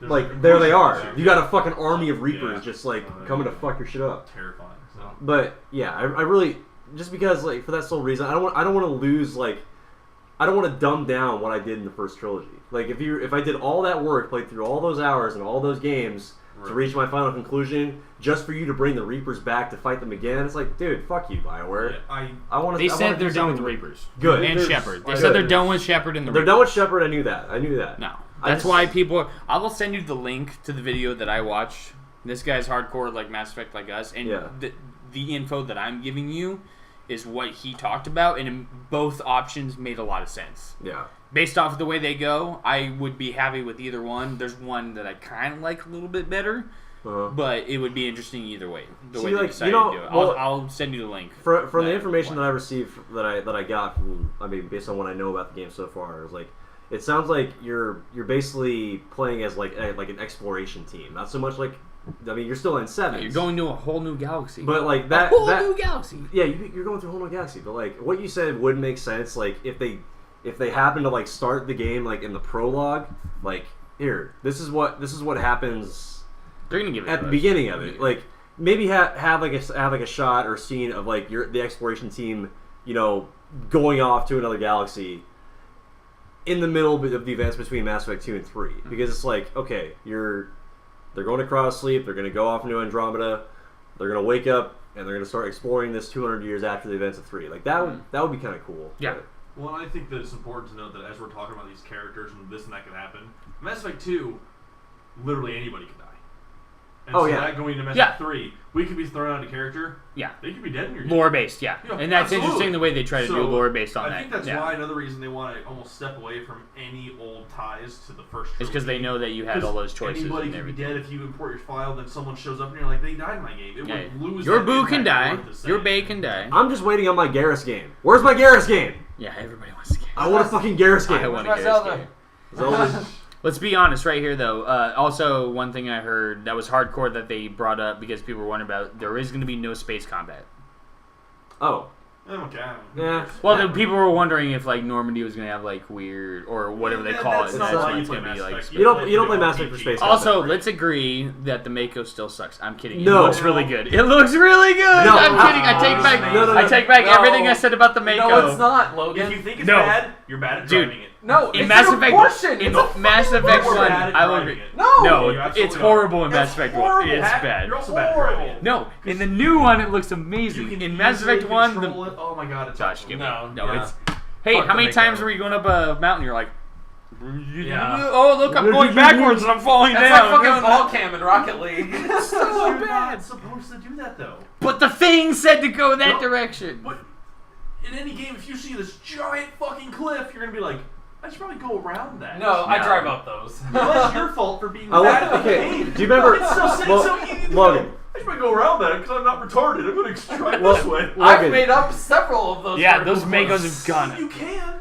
there's like there they are. conclusion. You got a fucking army of Reapers Yeah. just like coming to fuck your shit up. Terrifying. So. But yeah, I really just because like for that sole reason, I don't want to lose like I don't want to dumb down what I did in the first trilogy. Like if I did all that work, played through all those hours and all those games to reach my final conclusion, just for you to bring the Reapers back to fight them again, it's like, dude, fuck you, BioWare. Yeah, I want to. They said they're done with the Reapers. Good. And There's- Shepard. They good. said they're done with Shepard and the They're Reapers. done with Shepard. I knew that. No. I That's just- why people... I will send you the link to the video that I watched. This guy's hardcore like Mass Effect like us. And Yeah. the info that I'm giving you is what he talked about. And both options made a lot of sense. Yeah. Based off of the way they go, I would be happy with either one. There's one that I kind of like a little bit better. But it would be interesting either way. The way they decided to do it. I'll send you the link. From the information that I received that I got from, I mean, based on what I know about the game so far, is like it sounds like you're basically playing as like an exploration team, not so much like I mean you're still in 7. You're going to a whole new galaxy. But like that a whole new galaxy. Yeah, you're going through a whole new galaxy. But like what you said would make sense. Like if they happen to like start the game like in the prologue, like here, this is what happens. They're gonna give it at to the us. beginning of it, like maybe have like a shot or scene of like the exploration team, you know, going off to another galaxy in the middle of the events between Mass Effect 2 and 3, because it's like, okay, they're going to cryo sleep, they're going to go off into Andromeda, they're going to wake up and they're going to start exploring this 200 years after the events of 3. Like that would be kind of cool. Yeah. But, Well, I think that it's important to note that as we're talking about these characters and this and that could happen, Mass Effect 2, literally anybody can die. And Oh, so yeah. that going into Mass Yeah. Effect 3, we could be thrown out a character. Yeah. They could be dead in your game. Lore based, yeah. Yeah, And that's absolutely. interesting the way they try to do So, lore based on I that. think that's yeah. why another reason they want to almost step away from any old ties to the first trilogy. It's because they know that you had all those choices Anybody and can be everything. dead if you import your file, then someone shows up and you're like, they died in my game. It Yeah. would lose Your that boo can impact die. worth the Your same. bae can die. I'm just waiting on my Garrus game. Where's my Garrus game? Yeah, everybody wants to get. I want a fucking Garrus I game. want a my Garrus Zelda? game. Zelda. Let's be honest right here, though. Also, one thing I heard that was hardcore that they brought up because people were wondering about, there is going to be no space combat. Oh. Okay. Yeah. Well, the people were wondering if like Normandy was going to have like weird or whatever they call it. That's And not that's why what you it's play going to be Mass like. Effect. You don't play Mass Effect for space combat. Also, let's agree that the Mako still sucks. I'm kidding. No. It looks really good. It looks really good. No. I'm kidding. I take back. No, no, no. I take back No. everything I said about the Mako. No, it's not, Logan. If you think it's No. bad, you're bad at Dude. driving it. No, In it's Mass an Effect, abortion. in It's a Mass Effect You're 1, bad at I will driving agree. it. No. No, You absolutely it's are. horrible in Mass It's Effect 1. horrible. It's Pat, bad. You're also bad at driving it. No, in the new one, it looks You amazing. can In Mass easily Effect 1, control it. Oh my god, it's Josh, awesome. give me No, no. yeah. It's hey, Fuck how the many Mako. times were you going up a mountain? You're like, Yeah. oh look, I'm going backwards and I'm falling That's down. like fucking ball cam in Rocket League. It's You're so not bad. supposed to do that though. But the thing said to go that No. direction. But in any game, if you see this giant fucking cliff, you're gonna be like, I should probably go around that. No, I No. drive up those. Well, that's your fault for being I bad at like, the okay, game. do you remember It's so easy to Logan? go, I should probably go around that because I'm not retarded. I'm gonna drive Well, this way. Logan. I've made up several of those. Yeah, vertical those Makos clips. have gone. You can.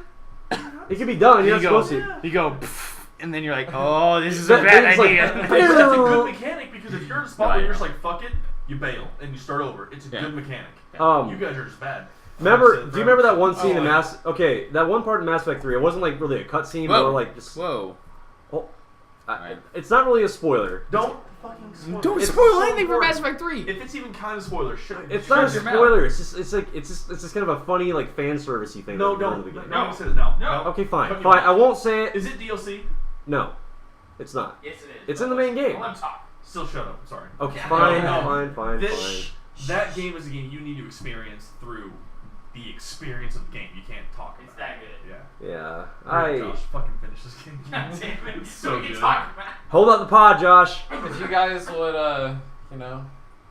It can be done. You're You not go, supposed to. you go, pff, and then you're like, oh, this is That a bad thing's like- idea. That's a good mechanic because if you're in a spot No, I where you're know. just like, fuck it, you bail and you start over. It's a Yeah. good mechanic. Um, You guys are just bad. Remember? Do you remember that one scene in Oh, Mass? Okay, that one part in Mass Effect 3. It wasn't like really a cutscene, but Whoa. more like just. Whoa. It's not really a spoiler. Don't fucking spoil Don't it. It's spoil so anything for important. Mass Effect 3. If it's even kind of spoiler, shut It's shut not a your mouth. spoiler. It's just kind of a funny like fan servicey thing. No, that we're don't. doing in the game. No, no, no. Okay, fine, Fuck fine. you. I won't say it. Is it DLC? No, it's not. Yes, it is. It's in the main game. I'm talking. Still shut up. Sorry. Okay, Yeah. fine, No. fine, fine, This, fine. that game is a game you need to experience through the experience of the game. You can't talk about It's that good. it. Yeah. Yeah, Alright, I Josh, fucking finish this game. God damn it. It's so we can good. talk about it. hold up the pod, Josh. If you guys would, you know,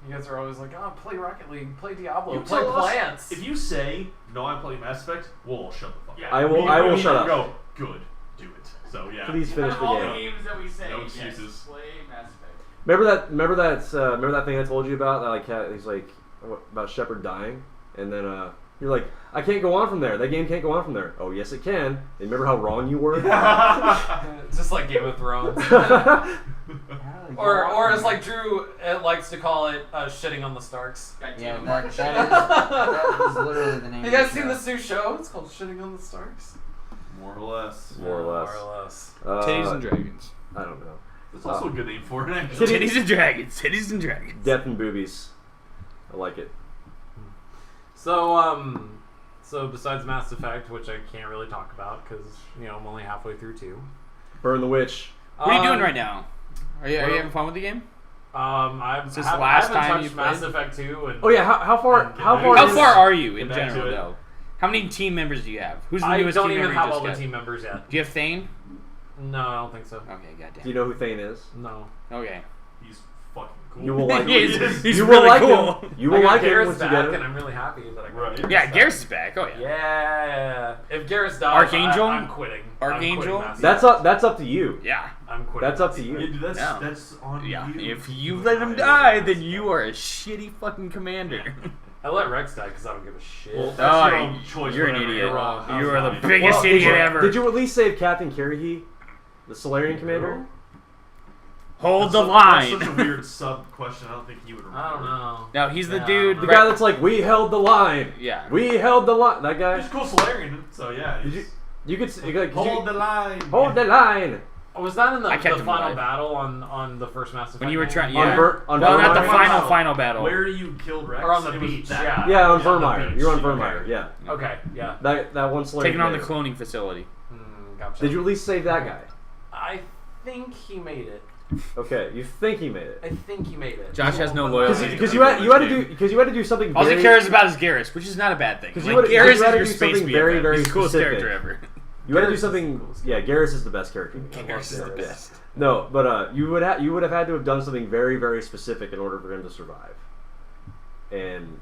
you guys are always like, oh, play Rocket League, play Diablo, You play tell us- Plants. If you say no, I'm playing Mass Effect, we'll all shut the fuck Yeah. up. I will shut up. Go. Good. Do it. So yeah. Please finish the Out of all the game. games that we say, No yes, excuses. play Mass Effect. Remember that thing I told you about? That like he's like about Shepard dying, and then you're like, I can't go on from there. That game can't go on from there. Oh yes, it can. And remember how wrong you were? Just like Game of Thrones. or as like Drew likes to call it, shitting on the Starks. God Yeah, damn it, that, Mark. that is literally the name. You of guys the seen show. this new show? It's called Shitting on the Starks. More or less. More or less. More or less. Titties and dragons. I don't know. That's also a good name for it. Actually. Titty- Titties and dragons. Titties and dragons. Death and boobies. I like it. So besides Mass Effect, which I can't really talk about because I'm only halfway through 2. Burn the witch. What are you doing right now? Are you having fun with the game? I've Is this have, the last I haven't time you touched Mass played? Effect 2. And Oh yeah, how far? And How get far? back- How is- far are you in Get back to general, it. though? How many team members do you have? Who's the I newest don't team even member have you all the just got? team members yet. Do you have Thane? No, I don't think so. Okay, goddamn. Do you know who Thane is? No. Okay. He's fucking cool. You will like He's- him. he's you really will like cool. him. You I will got like him Garrus once you back, get him. and I'm really happy that I got Right. Garrus Yeah, back. Garrus is back. Oh yeah. Yeah. If Garrus dies, Archangel? I'm quitting. Archangel? I'm quitting That's up. That's up to you. Yeah. I'm quitting. That's up to Yeah, you. dude, that's No. that's on Yeah. you. If you let him die, then you are a shitty fucking commander. I let Rex die because I don't give a shit. Well, that's your Oh, own choice. you're an whatever, idiot. You're wrong. You are the That's biggest fine. idiot ever. Did you at least save Captain Kirihee, the Solarian commander? Hold the That's line. such a weird sub question. I don't think he would remember. I don't know. No, he's the Yeah, dude. The guy that's like, we held the line. Yeah. We held the line. That guy. He's a cool Solarian, so yeah. Did you could hold the line. hold the line Was that in the, I kept the him final alive. battle on the first Mass Effect? When you were game? trying, on yeah. on Well, not the Vermeer? final battle. Where you killed Rex? Or on the It was beach, that- yeah. Yeah, on the Vermeer. beach. You're on Okay. Vermeer. Yeah. Okay, yeah. That one Solarian. Taking on the commander. cloning facility. Gotcha. Did you at least save that guy? I think he made it. Okay, you think he made it. I think he made it. Josh has no Because loyalty. you had to do something. All he very- cares about is Garrus, which is not a bad thing. 'Cause Like, you had- Garrus you had is to your do space something very, BFF. very He's the coolest specific. character ever. You had to do Garrus is something. the coolest Yeah, Garrus is the best character. Garrus is the best. No, but you would have had to have done something very, very specific in order for him to survive. And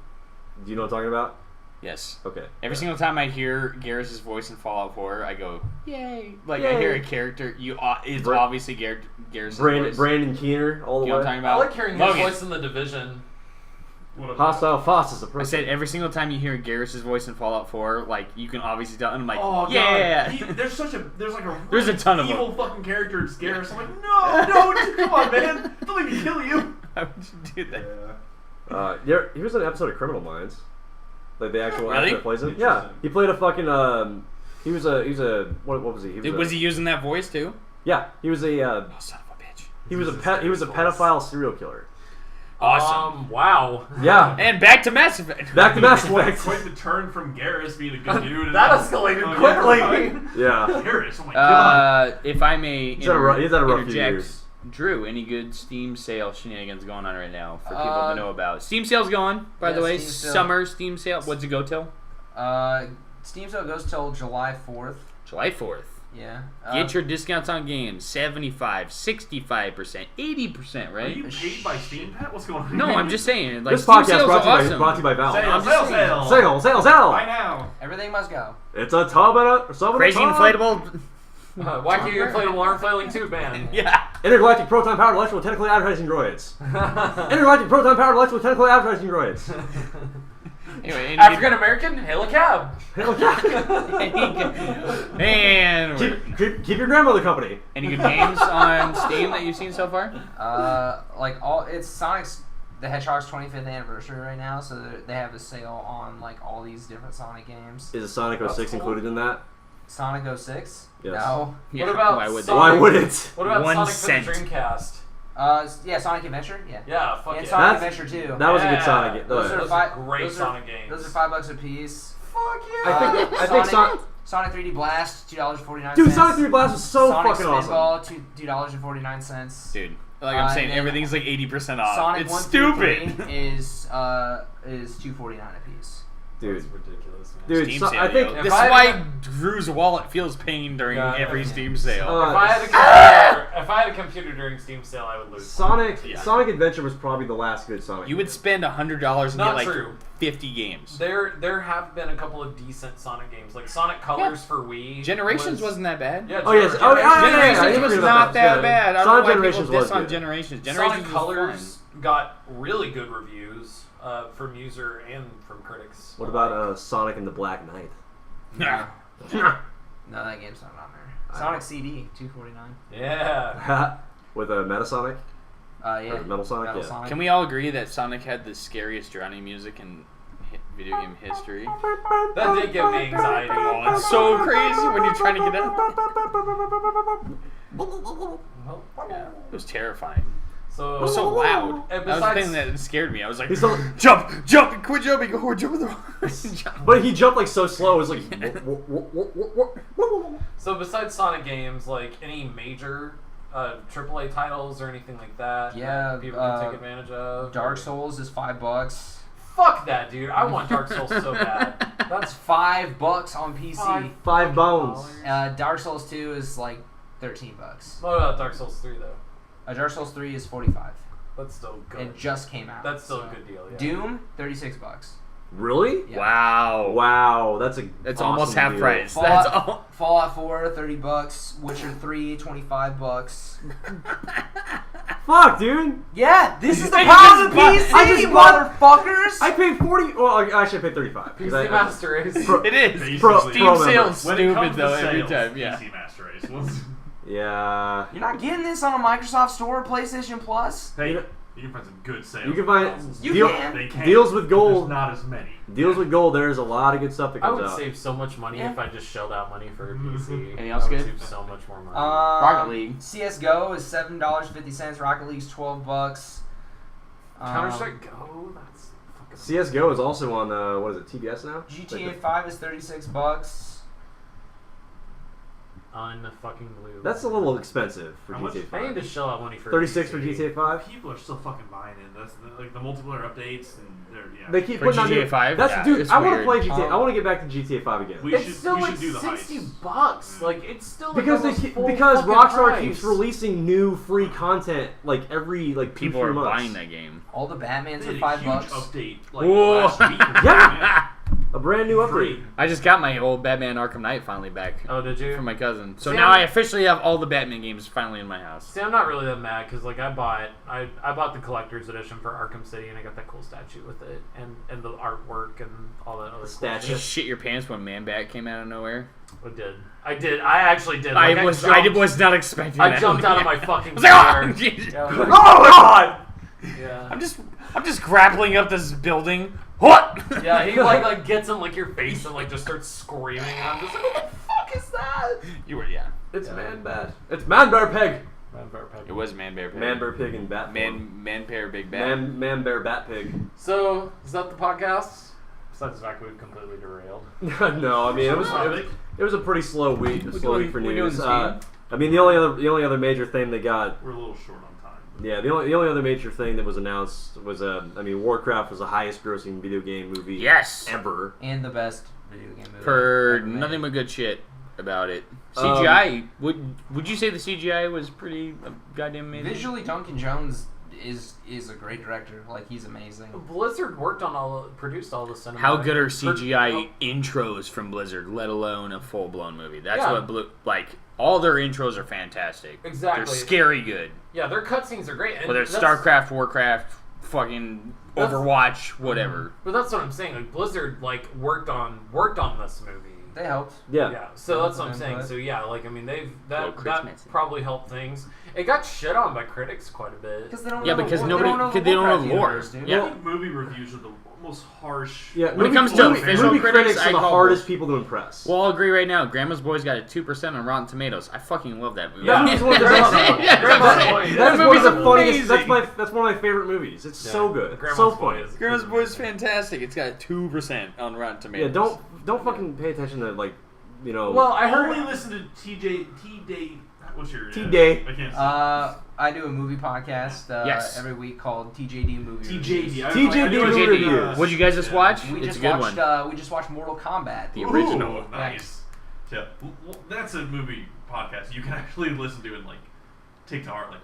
do you know what I'm talking about? Yes. Okay. Every single time I hear Garrus' voice in Fallout 4, I go, yay. Like, Yay. I hear a character, it's obviously Garrus' voice. Brandon Keener, all the You know way. what I'm talking I about? like hearing his Logan. voice in The Division. Hostile Foss is I approaching. said every single time you hear Garrus' voice in Fallout 4, like, you can obviously tell, and I'm like, Oh yeah. God! There's like a There's a ton of evil fucking character. It's Garrus. I'm like, no, come on, man! Don't let me kill you. Why would you do that? He was in an episode of Criminal Minds, like the actual Really? actor that plays him. Yeah, he played a fucking. He was a what was he? Was he using that voice too? Yeah, he was a. Oh, son of a bitch. He was a pedophile serial killer. Awesome. Wow. Yeah. And back to Mass Effect. Back to Mass Effect. Quite the turn from Garrus being a good dude. That escalated quickly. Yeah. Garrus, oh my god. If I may He's had a rough few interject, years. Drew, any good Steam sale shenanigans going on right now for people to know about? Steam sale's going, by the way. Steam sale. Summer Steam sale. What's it go till? Steam sale goes till July 4th. July 4th. Yeah. Get your discounts on games. 75, 65%, 80%, Are right? you paid by Steam Pet? What's going on? No, I'm just saying. Like, This Steam podcast sales brought are to awesome. you by Valve. Sale, I'm just saying. Sale. Buy now. Everything must go. It's a tub and a Crazy inflatable. Wacky inflatable arm flailing tube man. Yeah. Intergalactic proton powered electrical technically advertising droids. Intergalactic proton powered electrical technically advertising droids. Anyway, African American, hail a cab. Man, Keep your grandmother company. any good games on Steam that you've seen so far? It's Sonic's the Hedgehog's 25th anniversary right now, so they have a sale on like all these different Sonic games. Is a Sonic 06 cool. included in that? Sonic 06? Yes. No. Yeah, What about why would they? Sonic- Why would it? What about 1 Sonic cent. for the Dreamcast? Yeah, Sonic Adventure. Yeah. Yeah, fuck And yeah. Sonic That's- Adventure 2. That was a good Yeah. Sonic game. Those are Those fi- are great those are- Sonic games. Those are $5 a piece. Fuck yeah. I think Sonic 3D Blast, $2.49. Dude, Sonic 3 Blast was so Sonic fucking awesome. Spinball, $2.49. Dude, like I'm saying, and everything's like 80% off. Sonic It's 1 through stupid. 3 is $2.49 a piece. Dude, That's ridiculous, man. dude, Steam so, sale, I think yo. If This I is why had- Drew's wallet feels pain during Yeah, every yeah. Steam sale. If I had a computer during Steam sale, I would lose. Sonic Yeah. Sonic Adventure was probably the last good Sonic. You would spend $100 and Not get like true. 50 games. There have been a couple of decent Sonic games, like Sonic Colors for Wii. Generations wasn't that bad. Yeah. Oh yes. Oh yeah. Generations I didn't was forget not about that Yeah. bad. I don't Sonic know why Generations people was diss on good. Generations. Sonic Generations was Colors got really good reviews from user and from critics. What about Sonic and the Black Knight? fun. No, that game's not on there. Sonic CD, $2.49. Yeah. With a Metasonic? Yeah. Or Metal Sonic? Metal Yeah. Sonic. Can we all agree that Sonic had the scariest drowning music in video game history? That did give me anxiety. Oh, it's so crazy when you're trying to get up. Yeah, it was terrifying. So It was so loud. And That was the besides- thing that scared me. I was like, He's so- jump, quit jumping, go jump in the jump. But he jumped like so slow. It was like. So besides Sonic games, like any major AAA titles or anything like that, Yeah, that people can take advantage of. Dark Souls is $5. Fuck that, dude! I want Dark Souls so bad. That's $5 on PC. Five bones. Dark Souls 2 is like $13. What about Dark Souls 3 though? Dark Souls 3 is $45. That's still good. It just came out. That's still so. a good deal. Yeah. Doom, $36. Really? Yeah. Wow. Wow, that's That's awesome almost half deal. price. That's all. Fallout 4, $30. Witcher 3, $25. Fuck, dude. Yeah, this is the And power you of just PC, I just bought- motherfuckers! I paid 40. Well, actually, I paid 35. because PC I- Master Race. It is. Basically. Steam Pro sales When it stupid comes to though every sales, time. Yeah. PC Master Race. Yeah. You're not getting this on a Microsoft Store or PlayStation Plus? Hey, You know- you can find some good sales. You can find You deal- can. They can. deals with There's gold. not as many. Deals with gold. There's a lot of good stuff that I comes would out. save so much money Yeah. if I just shelled out money for a PC. Anything else I would good? save so much more money. Rocket League. CS:GO is $7.50. Rocket League's $12. Counter Strike Go. That's fucking. CS:GO is also on what is it? TBS now. GTA 5 is $36. Unfucking blue. That's a little expensive for How much? GTA I need 5. to shell out money for 36 for GTA. GTA 5. People are still fucking buying it. That's like the multiplayer updates and They keep For putting out GTA new. 5? That's Yeah, dude. it's I want to weird. play GTA. I want to get back to GTA 5 again. We It's should, still we like should do the $60. heist. Like it's still like Because almost full because fucking Rockstar price. keeps releasing new free content like every like 2-3 People are months. buying that game. All the Batmans They are had a huge $5. update like Whoa. last week. Yeah. A brand new update. Free. I just got my old Batman Arkham Knight finally back Oh, did you? from my cousin. So See, now I'm- I officially have all the Batman games finally in my house. See, I'm not really that mad because like I bought the collector's edition for Arkham City and I got that cool statue with it and the artwork and all that other cool statue. Did shit. you shit your pants when Man Bat came out of nowhere? I did. I actually did. Like, I was not expecting I that. jumped out of my fucking I was like, chair. oh, Jesus. Yeah, I was like, Oh my god! yeah. I'm just grappling up this building. What? Yeah, he like gets in like your face and like just starts screaming and I'm just like, what the fuck is that? You were, yeah. It's Man Bad. It's Man Bear Pig. It was Man Bear Pig. Man Bear Pig and Bat. Man Bear Big Bat. Man Bear Bat Pig. So is that the podcast? Besides the fact we've completely derailed. No, I mean it was a pretty slow week. For doing news. this I mean the only other major thing they got. We're a little short on time. Yeah, the only other major thing that was announced was I mean Warcraft was the highest grossing video game movie Yes. ever. And the best video game movie. Heard ever made. nothing but good shit about it. CGI, would you say the CGI was pretty goddamn amazing? Visually, Duncan Jones is a great director. Like, he's amazing. Blizzard produced all the cinema. How good are CGI intros from Blizzard, let alone a full blown movie? That's Yeah. what all their intros are fantastic. Exactly. They're scary good. Yeah, their cutscenes are great. And Whether it's that's- StarCraft, Warcraft, fucking That's- Overwatch, whatever. But that's what I'm saying. Like Blizzard worked on this movie. They helped. Yeah. Yeah, so that's what I'm Input. saying. So yeah, like I mean, Little that Christmas. probably helped things. It got shit on by critics quite a bit. Because they don't Yeah, know because the, nobody- they don't know because they don't know Warcraft the lore. universe, dude. Yeah. I think movie reviews are the most harsh. Yeah, When it comes to official movie critics, are I the call hardest people to impress. Well, I'll agree right now. Grandma's Boys got a 2% on Rotten Tomatoes. I fucking love that movie. That movie's one of the best. Yeah, Grandma's that- Boys. That that is one movie's of the funniest. amazing. That's one of my favorite movies. It's so good. Grandma's So Boy funny. is- Grandma's Boys is fantastic. It's got a 2% on Rotten Tomatoes. Yeah, don't fucking pay attention to Well, I heard only listen to T-Day. What's your T-Day. I can't say. I do a movie podcast Yes. every week called TJD Movie TJD. Reviews. I was TJD I knew it was movie like, reviews. What'd you guys just watch? We It's just a good watched. one. We just watched Mortal Kombat. The original. Ooh, nice. Yeah, well, that's a movie podcast you can actually listen to and take to heart.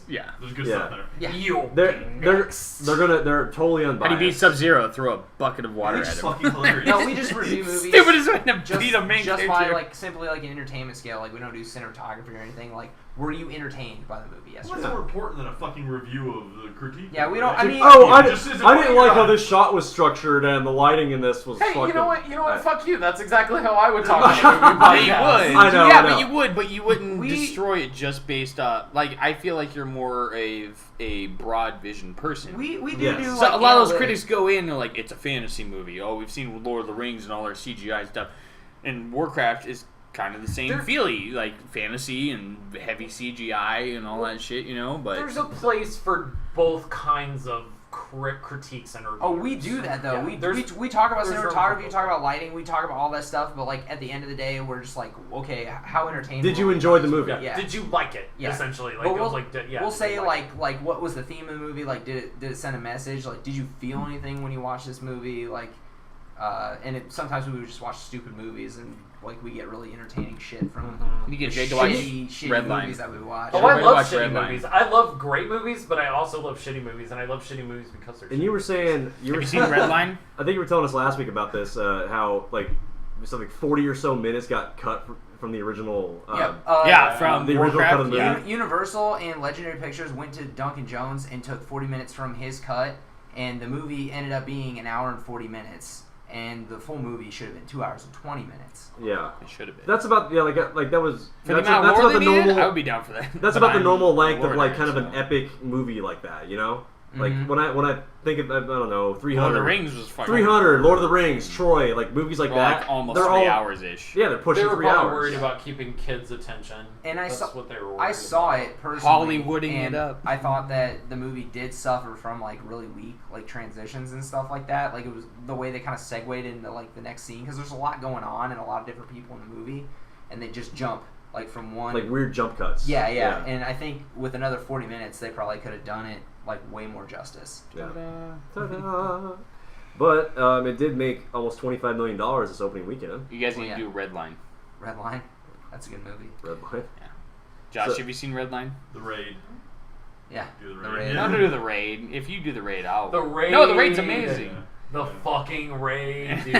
Yeah. There's good Yeah. stuff there. Yeah. They're totally How do unbiased. you beat Sub-Zero? Throw a bucket of water It's at him. fucking hilarious. No, we just review movies. Stupidest way to just, beat a main just character. by simply an entertainment scale. We don't do cinematography or anything. Were you entertained by the movie What's yesterday? more important than a fucking review of the critique? Yeah, we don't. I mean, Oh, It just isn't I didn't what like you how got. this shot was structured and the lighting in this was Hey, fucking... you know what? I- Fuck you. That's exactly how I would talk about a movie Yeah, you podcast. would. I know, Yeah, I know. but you wouldn't We- destroy it just based on I feel like you're more a broad vision person. we do Yes. do. So a lot of those analytics. critics go in and they're like, it's a fantasy movie. Oh, we've seen Lord of the Rings and all their CGI stuff. And Warcraft is kind of the same feely, fantasy and heavy CGI and all that shit, but There's a place for both kinds of critiques and reviews. Oh, we do that though. Yeah, We talk about there's cinematography, room we for talk about lighting, we talk about all that stuff. But at the end of the day, we're just okay, how entertaining? Did you were we enjoy about the this movie? Yeah. Did you like it? Yeah. Essentially, But it we'll, was we'll say like what was the theme of the movie? Did it send a message? Did you feel anything when you watched this movie? Sometimes we would just watch stupid movies and we get really entertaining shit from you get the Jake to watch shitty Red movies Line. that we watch. Oh, I Everybody love watch shitty Red Line. movies. I love great movies, but I also love shitty movies, and I love shitty movies because they're. And you were saying... Have you seen Red Line? I think you were telling us last week about this, how, something 40 or so minutes got cut from the original... From the original cut of the Warcraft. movie. Universal and Legendary Pictures went to Duncan Jones and took 40 minutes from his cut, and the movie ended up being an hour and 40 minutes. And the full movie should have been 2 hours and 20 minutes. Yeah. It should have been. That's about... Yeah, that was... For the that's amount of that's lore about they the needed, normal... I would be down for that. That's But about the I'm normal a length of lore kind of nerd, an so. epic movie like that, Mhm. when I think of, I don't know, 300. Lord of the Rings was fucking 300, Lord of the Rings, Troy, movies like that. almost they're 3 all, hours ish. Yeah, they're They pushing were 3 probably hours. worried about keeping kids' attention. And That's saw what they were. I worried saw about. it personally. Hollywooding and it up. I thought that the movie did suffer from really weak transitions and stuff like that. It was the way they kind of segued into the next scene because there's a lot going on and a lot of different people in the movie, and they just jump like from one. Like weird jump cuts. Yeah. And I think with another 40 minutes, they probably could have done it like way more justice. Yeah. Ta-da. But it did make almost $25 million this opening weekend. You guys need to do Redline. Redline? That's a good movie. Redline. Josh, have you seen Redline? The Raid. Yeah. Do the The Raid. Raid. Don't do the Raid. If you do the Raid, I'll. The Raid. No, the Raid's amazing. The fucking Raid, dude.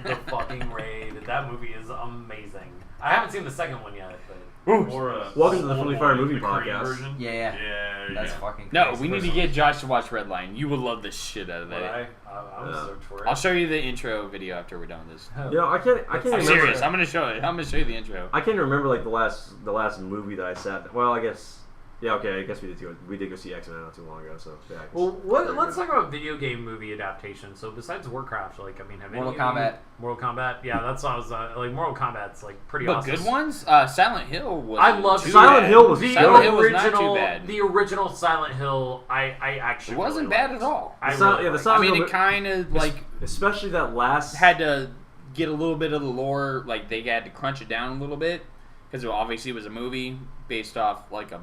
The fucking Raid. That movie is amazing. I haven't seen the second one yet, but. Or Welcome to the Friendly Fire old Movie the Korean Podcast. version. Yeah. Yeah. That's yeah. fucking No, crazy. we need to get Josh to watch Redline. You will love the shit out of But that. I'm Yeah. search for it. I'll show you the intro video after we're done with this. You know, I can't I'm remember. serious. I'm gonna show it. I'm gonna show you the intro. I can't remember like the last movie that I sat. Well, I guess. Yeah, okay. I guess we did go see X-Men not too long ago. So yeah. I guess. Well, let's talk about video game movie adaptation. So besides Warcraft, like I mean, have Mortal any of you- Kombat. Mortal Kombat, yeah, that's what I was like. Mortal Kombat's like pretty But awesome. good ones. Silent Hill was. I love Silent Hill was the Silent Hill was original. not too bad. The original Silent Hill, I actually It wasn't really bad liked. at all. I The Silent- really yeah, the liked Silent I mean, Hill- it kind of like Especially that last. had to get a little bit of the lore. Like they had to crunch it down a little bit because obviously it was a movie based off like a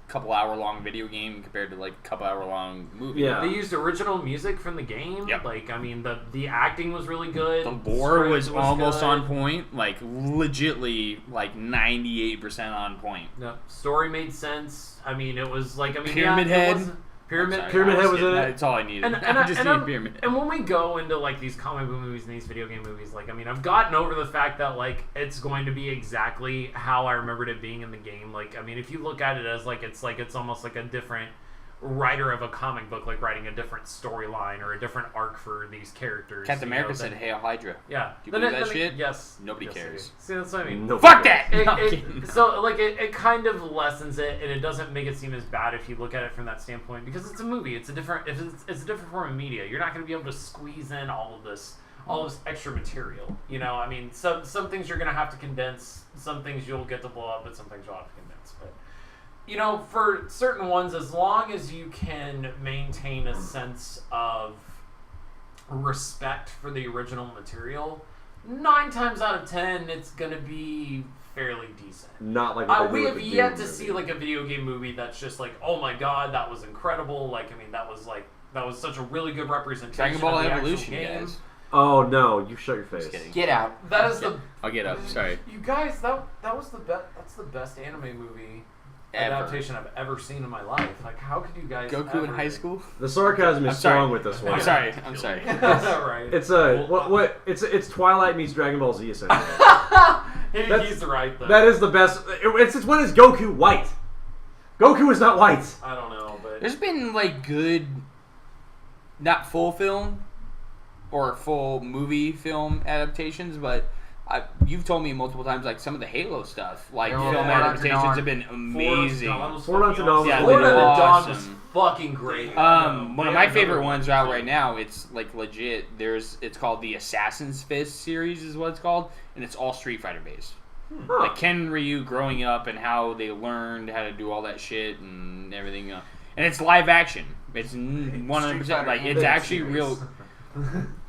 couple hour long video game compared to like a couple hour long movie. Yeah. They used original music from the game. Yep. Like I mean, the acting was really good. The lore script was almost good. on point, like legitly like 98% on point. No, story made sense. I mean, it was like Pyramid yeah, it Head. wasn't- Pyramid Sorry, Pyramid I Head was in it. That's all I needed. And, I just needed Pyramid Head. and when we go into like these comic book movies and these video game movies, like I mean, I've gotten over the fact that like it's going to be exactly how I remembered it being in the game. Like I mean, if you look at it as it's almost like a different writer of a comic book, like writing a different storyline or a different arc for these characters. Captain you know, America said, then- "Hail Hydra." Yeah. Do you believe that then shit? Yes. Nobody Yes, I cares. do. See, that's what I mean. No, Fuck that! It, No, I'm it- kidding. so like it kind of lessens it, and it doesn't make it seem as bad if you look at it from that standpoint because it's a movie. It's a different it's a different form of media. You're not going to be able to squeeze in all this extra material. You know, I mean, some things you're going to have to condense. Some things you'll get to blow up, but some things you'll have to condense. But you know, for certain ones, as long as you can maintain a sense of respect for the original material, 9 times out of 10, it's gonna be fairly decent. Not like what they We do have with the yet game to movie. see like a video game movie that's just like, oh my god, that was incredible. Like, I mean, that was such a really good representation. Dragon Ball of the Evolution, actual game. guys. Oh no! You shut your face. Just kidding. Get out. That is the I'll get up. Sorry. you guys. That was the best. That's the best anime movie Ever. adaptation I've ever seen in my life. Like, how could you guys? Goku ever... in high school. The sarcasm is I'm sorry. strong with this one. I'm sorry. I'm sorry. right. It's it's Twilight meets Dragon Ball Z essentially. He's right though. That is the best. It's when is Goku white? Goku is not white. I don't know, but There's been like good, not full film or full movie film adaptations, but you've told me multiple times like some of the Halo stuff, like Yeah. film Fort Unto adaptations Dawn. have been amazing. Fort Unto Dawn was Yeah, Fort they Unto were Dawn was awesome. fucking great. One of my favorite ones out right now, it's like legit. It's called the Assassin's Fist series, is what it's called, and it's all Street Fighter based. Huh. Like Ken and Ryu growing up and how they learned how to do all that shit and everything. And it's live action. It's 100% like it's actually real.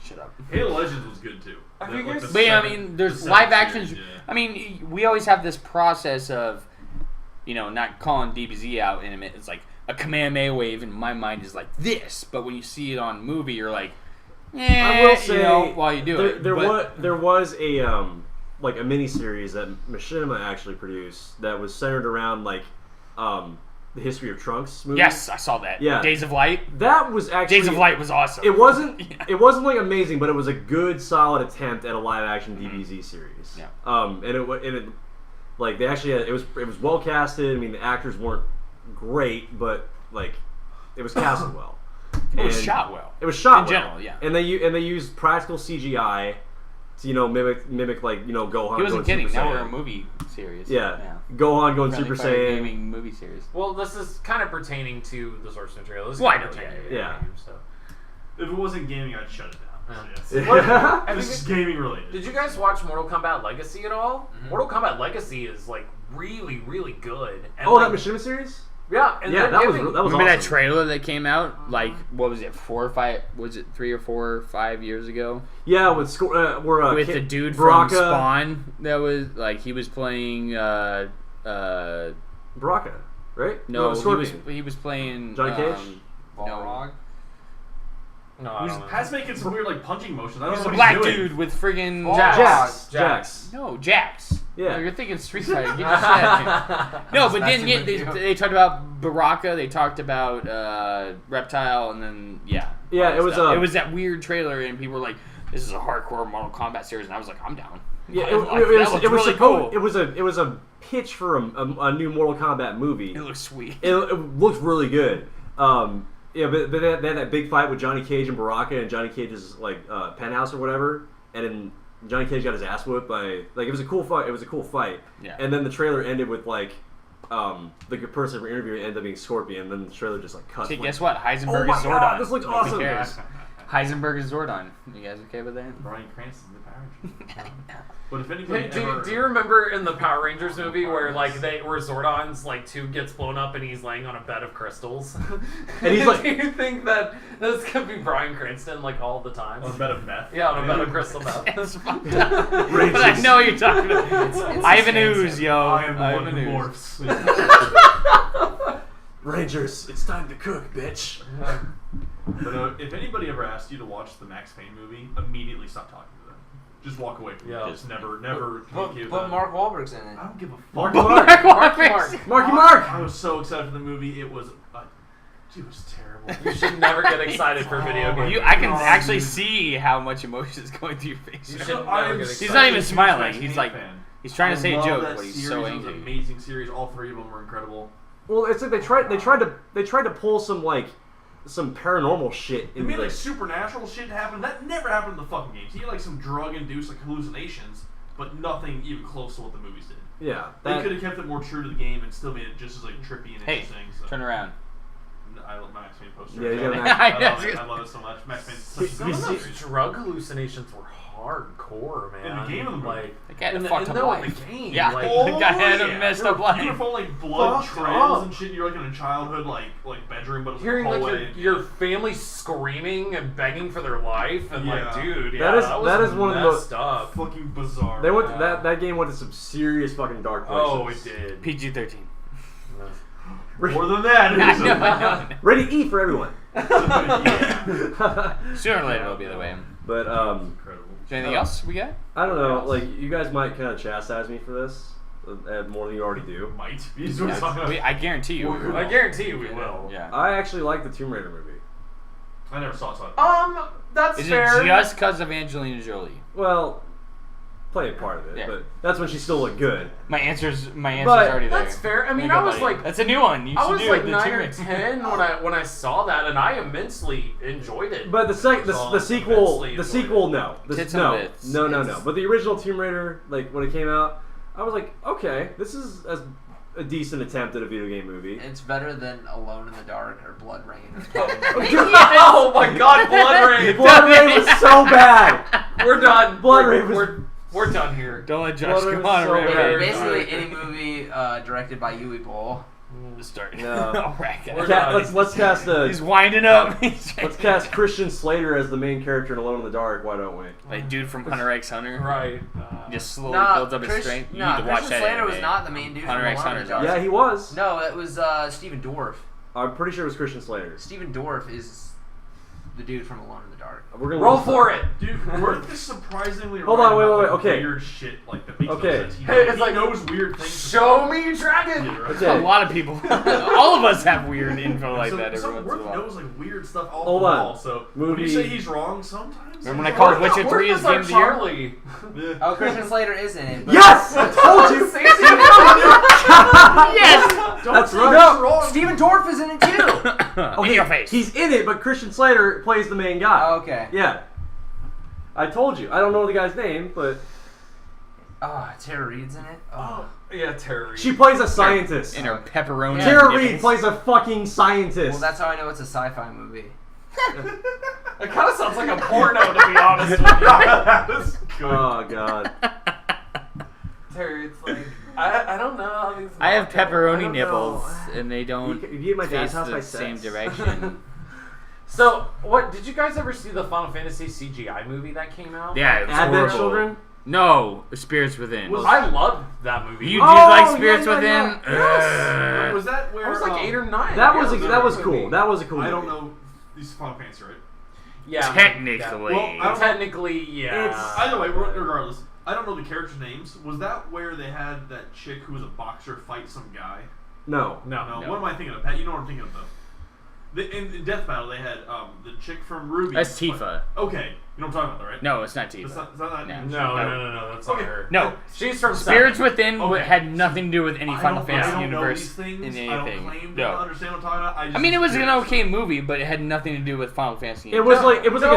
Shut up. Halo Legends was good too. Have you guys- But yeah, I mean, there's the live seventh actions. series, yeah. I mean, we always have this process of, not calling DBZ out in a minute. It's like a Kamehameha wave in my mind is like this, but when you see it on movie, you're like, I will say while you do it. There was a like a mini series that Machinima actually produced that was centered around like the history of Trunks movie. Yes, I saw that. Yeah. Days of Light. That was actually Days of Light was awesome. It wasn't. Yeah. It wasn't like amazing, but it was a good, solid attempt at a live-action DBZ series. Yeah. And it like they actually had, it was well casted. I mean, the actors weren't great, but like it was casted well. It was And shot well. It was shot In well. general, yeah. And they used practical CGI to mimic like Gohan. He wasn't going kidding. Super Now we're Saiyan. a movie series. Yeah. Gohan going Friendly Super Fire Saiyan. Gaming movie series. Well, this is kind of pertaining to the source material. This is Well, I kind of know, pertaining to yeah. the game, so. If it wasn't gaming, I'd shut it down. So, What- yes. have This you- is gaming related. Did you guys watch Mortal Kombat Legacy at all? Mm-hmm. Mortal Kombat Legacy is like really, really good. And Oh, like, that Machinima series? Yeah, and Yeah, they're that was giving- that was Remember awesome. that trailer that came out? Like, what was it? 4 or 5? Was it 3 or 4 or 5 years ago? Yeah, with With the dude from Spawn. That was like he was playing. Baraka, right? No, Scorpion. he was playing Johnny Cage? No, No, I don't know. Pat's making some weird like punching motions. I don't he's know a what black he's doing. dude with friggin' Jax. No, Jax. Yeah. No, you're thinking Street Fighter. Get your shit out. No, but then That's yeah, what they talked about Baraka. They talked about Reptile, and then Yeah, all it was stuff. It was that weird trailer, and people were like, "This is a hardcore Mortal Kombat series," and I was like, "I'm down." Yeah, That looks really cool. It was a pitch for a new Mortal Kombat movie. It looks sweet. It looks really good. Yeah, but they had that big fight with Johnny Cage and Baraka, and Johnny Cage's like penthouse or whatever, and then Johnny Cage got his ass whooped by it was a cool fight. It was a cool fight. Yeah. And then the trailer ended with like the person we're interviewing ended up being Scorpion, and then the trailer just like cuts. Okay, like, guess what? Heisenberg Oh my is Zordon. God, this looks awesome. Who cares? Heisenberg is Zordon. You guys okay with that? Bryan Cranston's the Power Ranger. But if anybody Do ever... you remember in the Power Rangers movie where like where Zordon's like tube gets blown up and he's laying on a bed of crystals? And he's like- do you think that that's gonna be Bryan Cranston like all the time? on a bed of meth? Yeah, on a bed of crystal meth. That's fucked up. But I know what you're talking about. It's Ivan insane. Ooze, yo. I am the one Ivan who Ooze. morphs. Rangers, it's time to cook, bitch. But if anybody ever asked you to watch the Max Payne movie, immediately stop talking to them. Just walk away from Yeah. it. Just never communicate with But them. Mark Wahlberg's in it. I don't give a fuck. Marky Marky Mark. I was so excited for the movie. It was terrible. You should never get excited for video games. I can actually see how much emotion is going through your face. You right should now. never get He's excited. not even such a smiling. Max He's Payne like fan. he's trying to say a I love joke, that but he's series. so It was angry. an amazing series. All three of them were incredible. Well, it's like they tried to pull some paranormal shit They into made like this. supernatural shit happen. That never happened in the fucking games. He had like some drug-induced like hallucinations, but nothing even close to what the movies did. Yeah, They could have kept it more true to the game and still made it just as like trippy and Hey, interesting. So. turn around. I love Max Payne poster. Yeah, you got Max- I love it so much. Max Payne's such a Some good of those series. drug hallucinations were hardcore, man. In the game or the movie? Like, That guy had a in the, fucked up no, in life. the game. Yeah. Like, The guy had a messed up You life. were following like blood Fucked trails up. and shit. You're like in a childhood like bedroom, but it was hearing a like hallway. your family screaming and begging for their life and like, Yeah. dude, yeah, That is- was that is one of the most- messed up. fucking bizarre. They went Yeah. that game went to some serious fucking dark places. Oh, it did. PG-13. More than that. I know, I know. Rated E for everyone. Yeah. Sooner or later it'll be the way. But Incredible. Is there anything else we got? I don't know. Like you guys might kind of chastise me for this more than you already do. Might. These are talking I guarantee you. Well, I guarantee you we will. Yeah. I actually like the Tomb Raider movie. I never saw it. That's Is fair. it just because of Angelina Jolie? Well, play a part of it, Yeah. but that's when she still looked good. My answer's But already there. That's fair. I mean, There I you go, was buddy. like, That's a new one. You I should was do like the 9 Tomb or Raider. 10 when I saw that, and I immensely enjoyed it. But the sequel, Immensely the sequel, no, Tits and no, bits. no, no, no. It's- But the original Tomb Raider, like when it came out, I was like, okay, this is a decent attempt at a video game movie. It's better than Alone in the Dark or Blood Rain. Oh my God, Blood Rain! Blood Rain was so bad. We're done. Blood we're, Rain was- we're done here. Don't let Josh Blood Rain come was on. so Ray. bad. Basically, any movie directed by Yui Boll. Start. No. All right, guys. We're done. Let's cast He's winding up. let's cast Christian Slater as the main character in Alone in the Dark. Why don't we? Like dude from Hunter x Hunter. Right. Just slowly builds up his strength. You need to watch Christian that. Slater was anime. not the main dude Hunter from x Alone in the Hunter's Dark. Yeah, he was. No, it was Stephen Dorff. I'm pretty sure it was Christian Slater. Stephen Dorff is the dude from Alone in the Dark. We're gonna Roll lose for it. Dude, we're surprisingly Hold right on, wait, about, wait, like, okay. weird shit like that makes Okay. no sense. Hey, it's He like, knows weird things. Show me dragon. Yeah, right. Okay. A lot of people. All of us have weird info like So, that every some once in a Worth while. knows like weird stuff all Hold the on. wall. So Movie- when you say he's wrong, sometimes. Remember when I he's called wrong. Witcher 3 is Game of the Year? Charlie. Yeah. Oh, Christian Slater is in it. But Yes, I told you. Yes! That's say right. he's wrong. Stephen Dorff is in it too. In your face. He's in it, but Christian Slater plays the main guy. Oh, okay. Yeah. I told you. I don't know the guy's name, but Oh, Tara Reid's in it. Oh. Yeah, Terry. she plays a scientist. In her pepperoni. Tara nipples. Reid plays a fucking scientist. Well, that's how I know it's a sci-fi movie. It kind of sounds like a porno, to be honest with you. That's good. Oh god. Terry, it's like I don't know. I have I pepperoni don't nipples, know. and they don't You get my dad's face house by the same sex. direction. So, what did you guys ever see the Final Fantasy CGI movie that came out? Yeah, it was Advent horrible. Children? No, Spirits Within. I loved that movie. You did Oh, like yeah, Spirits yeah, Within? Yes. Ugh. Was that where I was like 8 or 9. That Yeah, was it was that was a cool. movie. That was a cool. I don't movie. know. These are Final Fantasy, right? Yeah, Technically. yeah. Well, I don't- Technically, yeah. It's- Either way, regardless, I don't know the characters' names. Was that where they had that chick who was a boxer fight some guy? No. No. No. What am I thinking of? Pat, you know what I'm thinking of, though. In Death Battle, they had the chick from Ruby. That's Tifa. Okay, you know what I'm talking about, though, right? No, it's not That's Tifa. not, that's not No. No, that's not Okay. her. No. She's from Spirits Seven. Within Okay. had nothing to do with any Final I Fantasy don't universe. know these things. in I don't anything. claim No. to understand what I'm talking about. I mean, it was an okay movie, but it had nothing to do with Final Fantasy. It was No, like a no.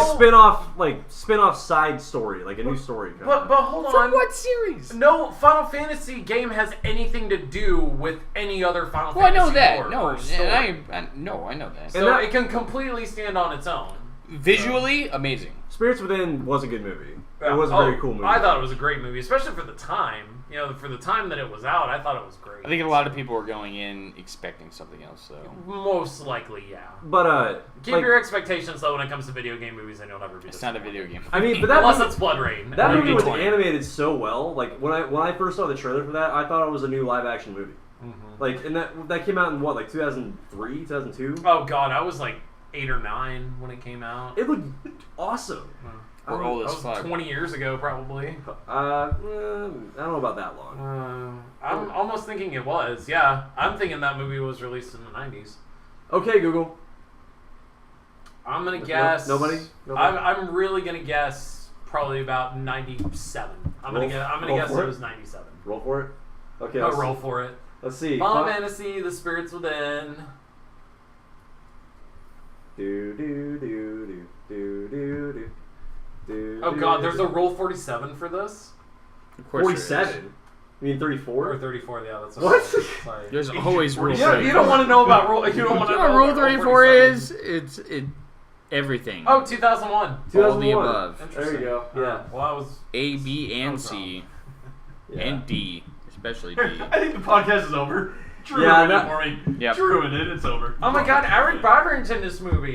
spin-off side story, like a new story. Kind But hold From on. what series? No Final Fantasy game has anything to do with any other Final Well, I Fantasy know that. lore No, or story. I know that. So that- it can completely stand on its own. Visually, amazing. Spirits Within was a good movie. It was a very cool movie. I thought it was a great movie, especially for the time. You know, for the time that it was out, I thought it was great. I think a lot of people were going in expecting something else, though. Most likely, yeah. But Keep like, your expectations low when it comes to video game movies, and you'll never be It's not a disappointed. video game. I mean, but that Unless movie, it's Blood Rain. that Or movie was D20. animated so well. Like when I first saw the trailer for that, I thought it was a new live action movie. Mhm. Like, and that came out in what, like 2003, 2002. Oh god, I was like 8 or 9 when it came out. It looked awesome. We're old That as was fuck. 20 years ago, probably. I don't know about that long. I'm almost thinking it was. Yeah, I'm thinking that movie was released in the 90s. Okay, Google. I'm gonna No- guess. nobody? I'm really gonna guess probably about 97. I'm gonna guess for it it? was 97. Roll for it. Okay, No, let's, roll for it. let's see. Final Fantasy: The Spirits Within. Do do do do do do do. Oh god, there's a roll 47 for this. Of course there is. 47. You mean 34? Or 34, yeah, that's What? Sorry. There's always rule Yeah, 34. you don't want to know about rule. You don't want You to know know what Rule about 34 47. is? It's everything. Oh, 2001. All the 2001. above. There you go. Yeah. Well, I was. A, B, and No C. Yeah. And D. Especially D. I think the podcast is over. Drew Yeah, ruined it that- for me. Yep. Drew ruined it. It's over. Oh my god, Eric Bogner's in this movie.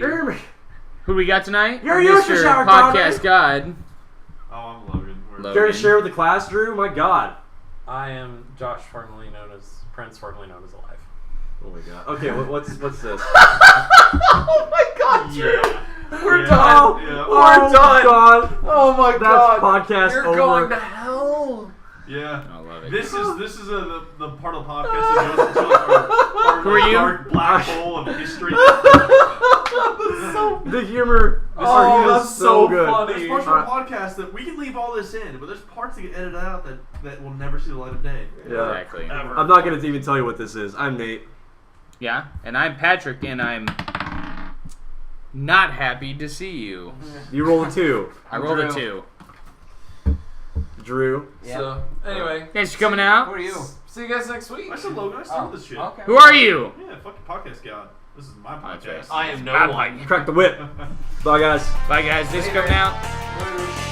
Who we got tonight? You're used to Mr. shower, Podcast Connor. God. Oh, I'm Logan. Logan. Care to share with the class, Drew? My God. I am Josh, formerly known as Prince, formerly known as Alive. Oh my God. Okay, what's this? Oh my god, Drew! We're Yeah. done! Yeah. We're done! God. Oh my That's god! podcast You're over. going to hell! Yeah. I love it. This is the part of the podcast that goes into like our Who are you? dark black hole of history. The humor. Oh, our humor that's is so good. funny. There's parts of our podcast that we can leave all this in, but there's parts that get edited out that will never see the light of day. Yeah. Exactly. Ever. I'm not going to even tell you what this is. I'm Nate. Yeah, and I'm Patrick, and I'm not happy to see you. You roll a 2. I rolled a Drew. 2. Drew. Yeah. So, anyway, Thanks for coming out. Who are you? see you guys next week. I said Logan. I started this shit. Okay. Who are you? Yeah, fucking podcast god. This is my That's podcast. I am no Bye, one. Crack the whip. Bye, guys. Bye, guys. Thanks for coming out. Later.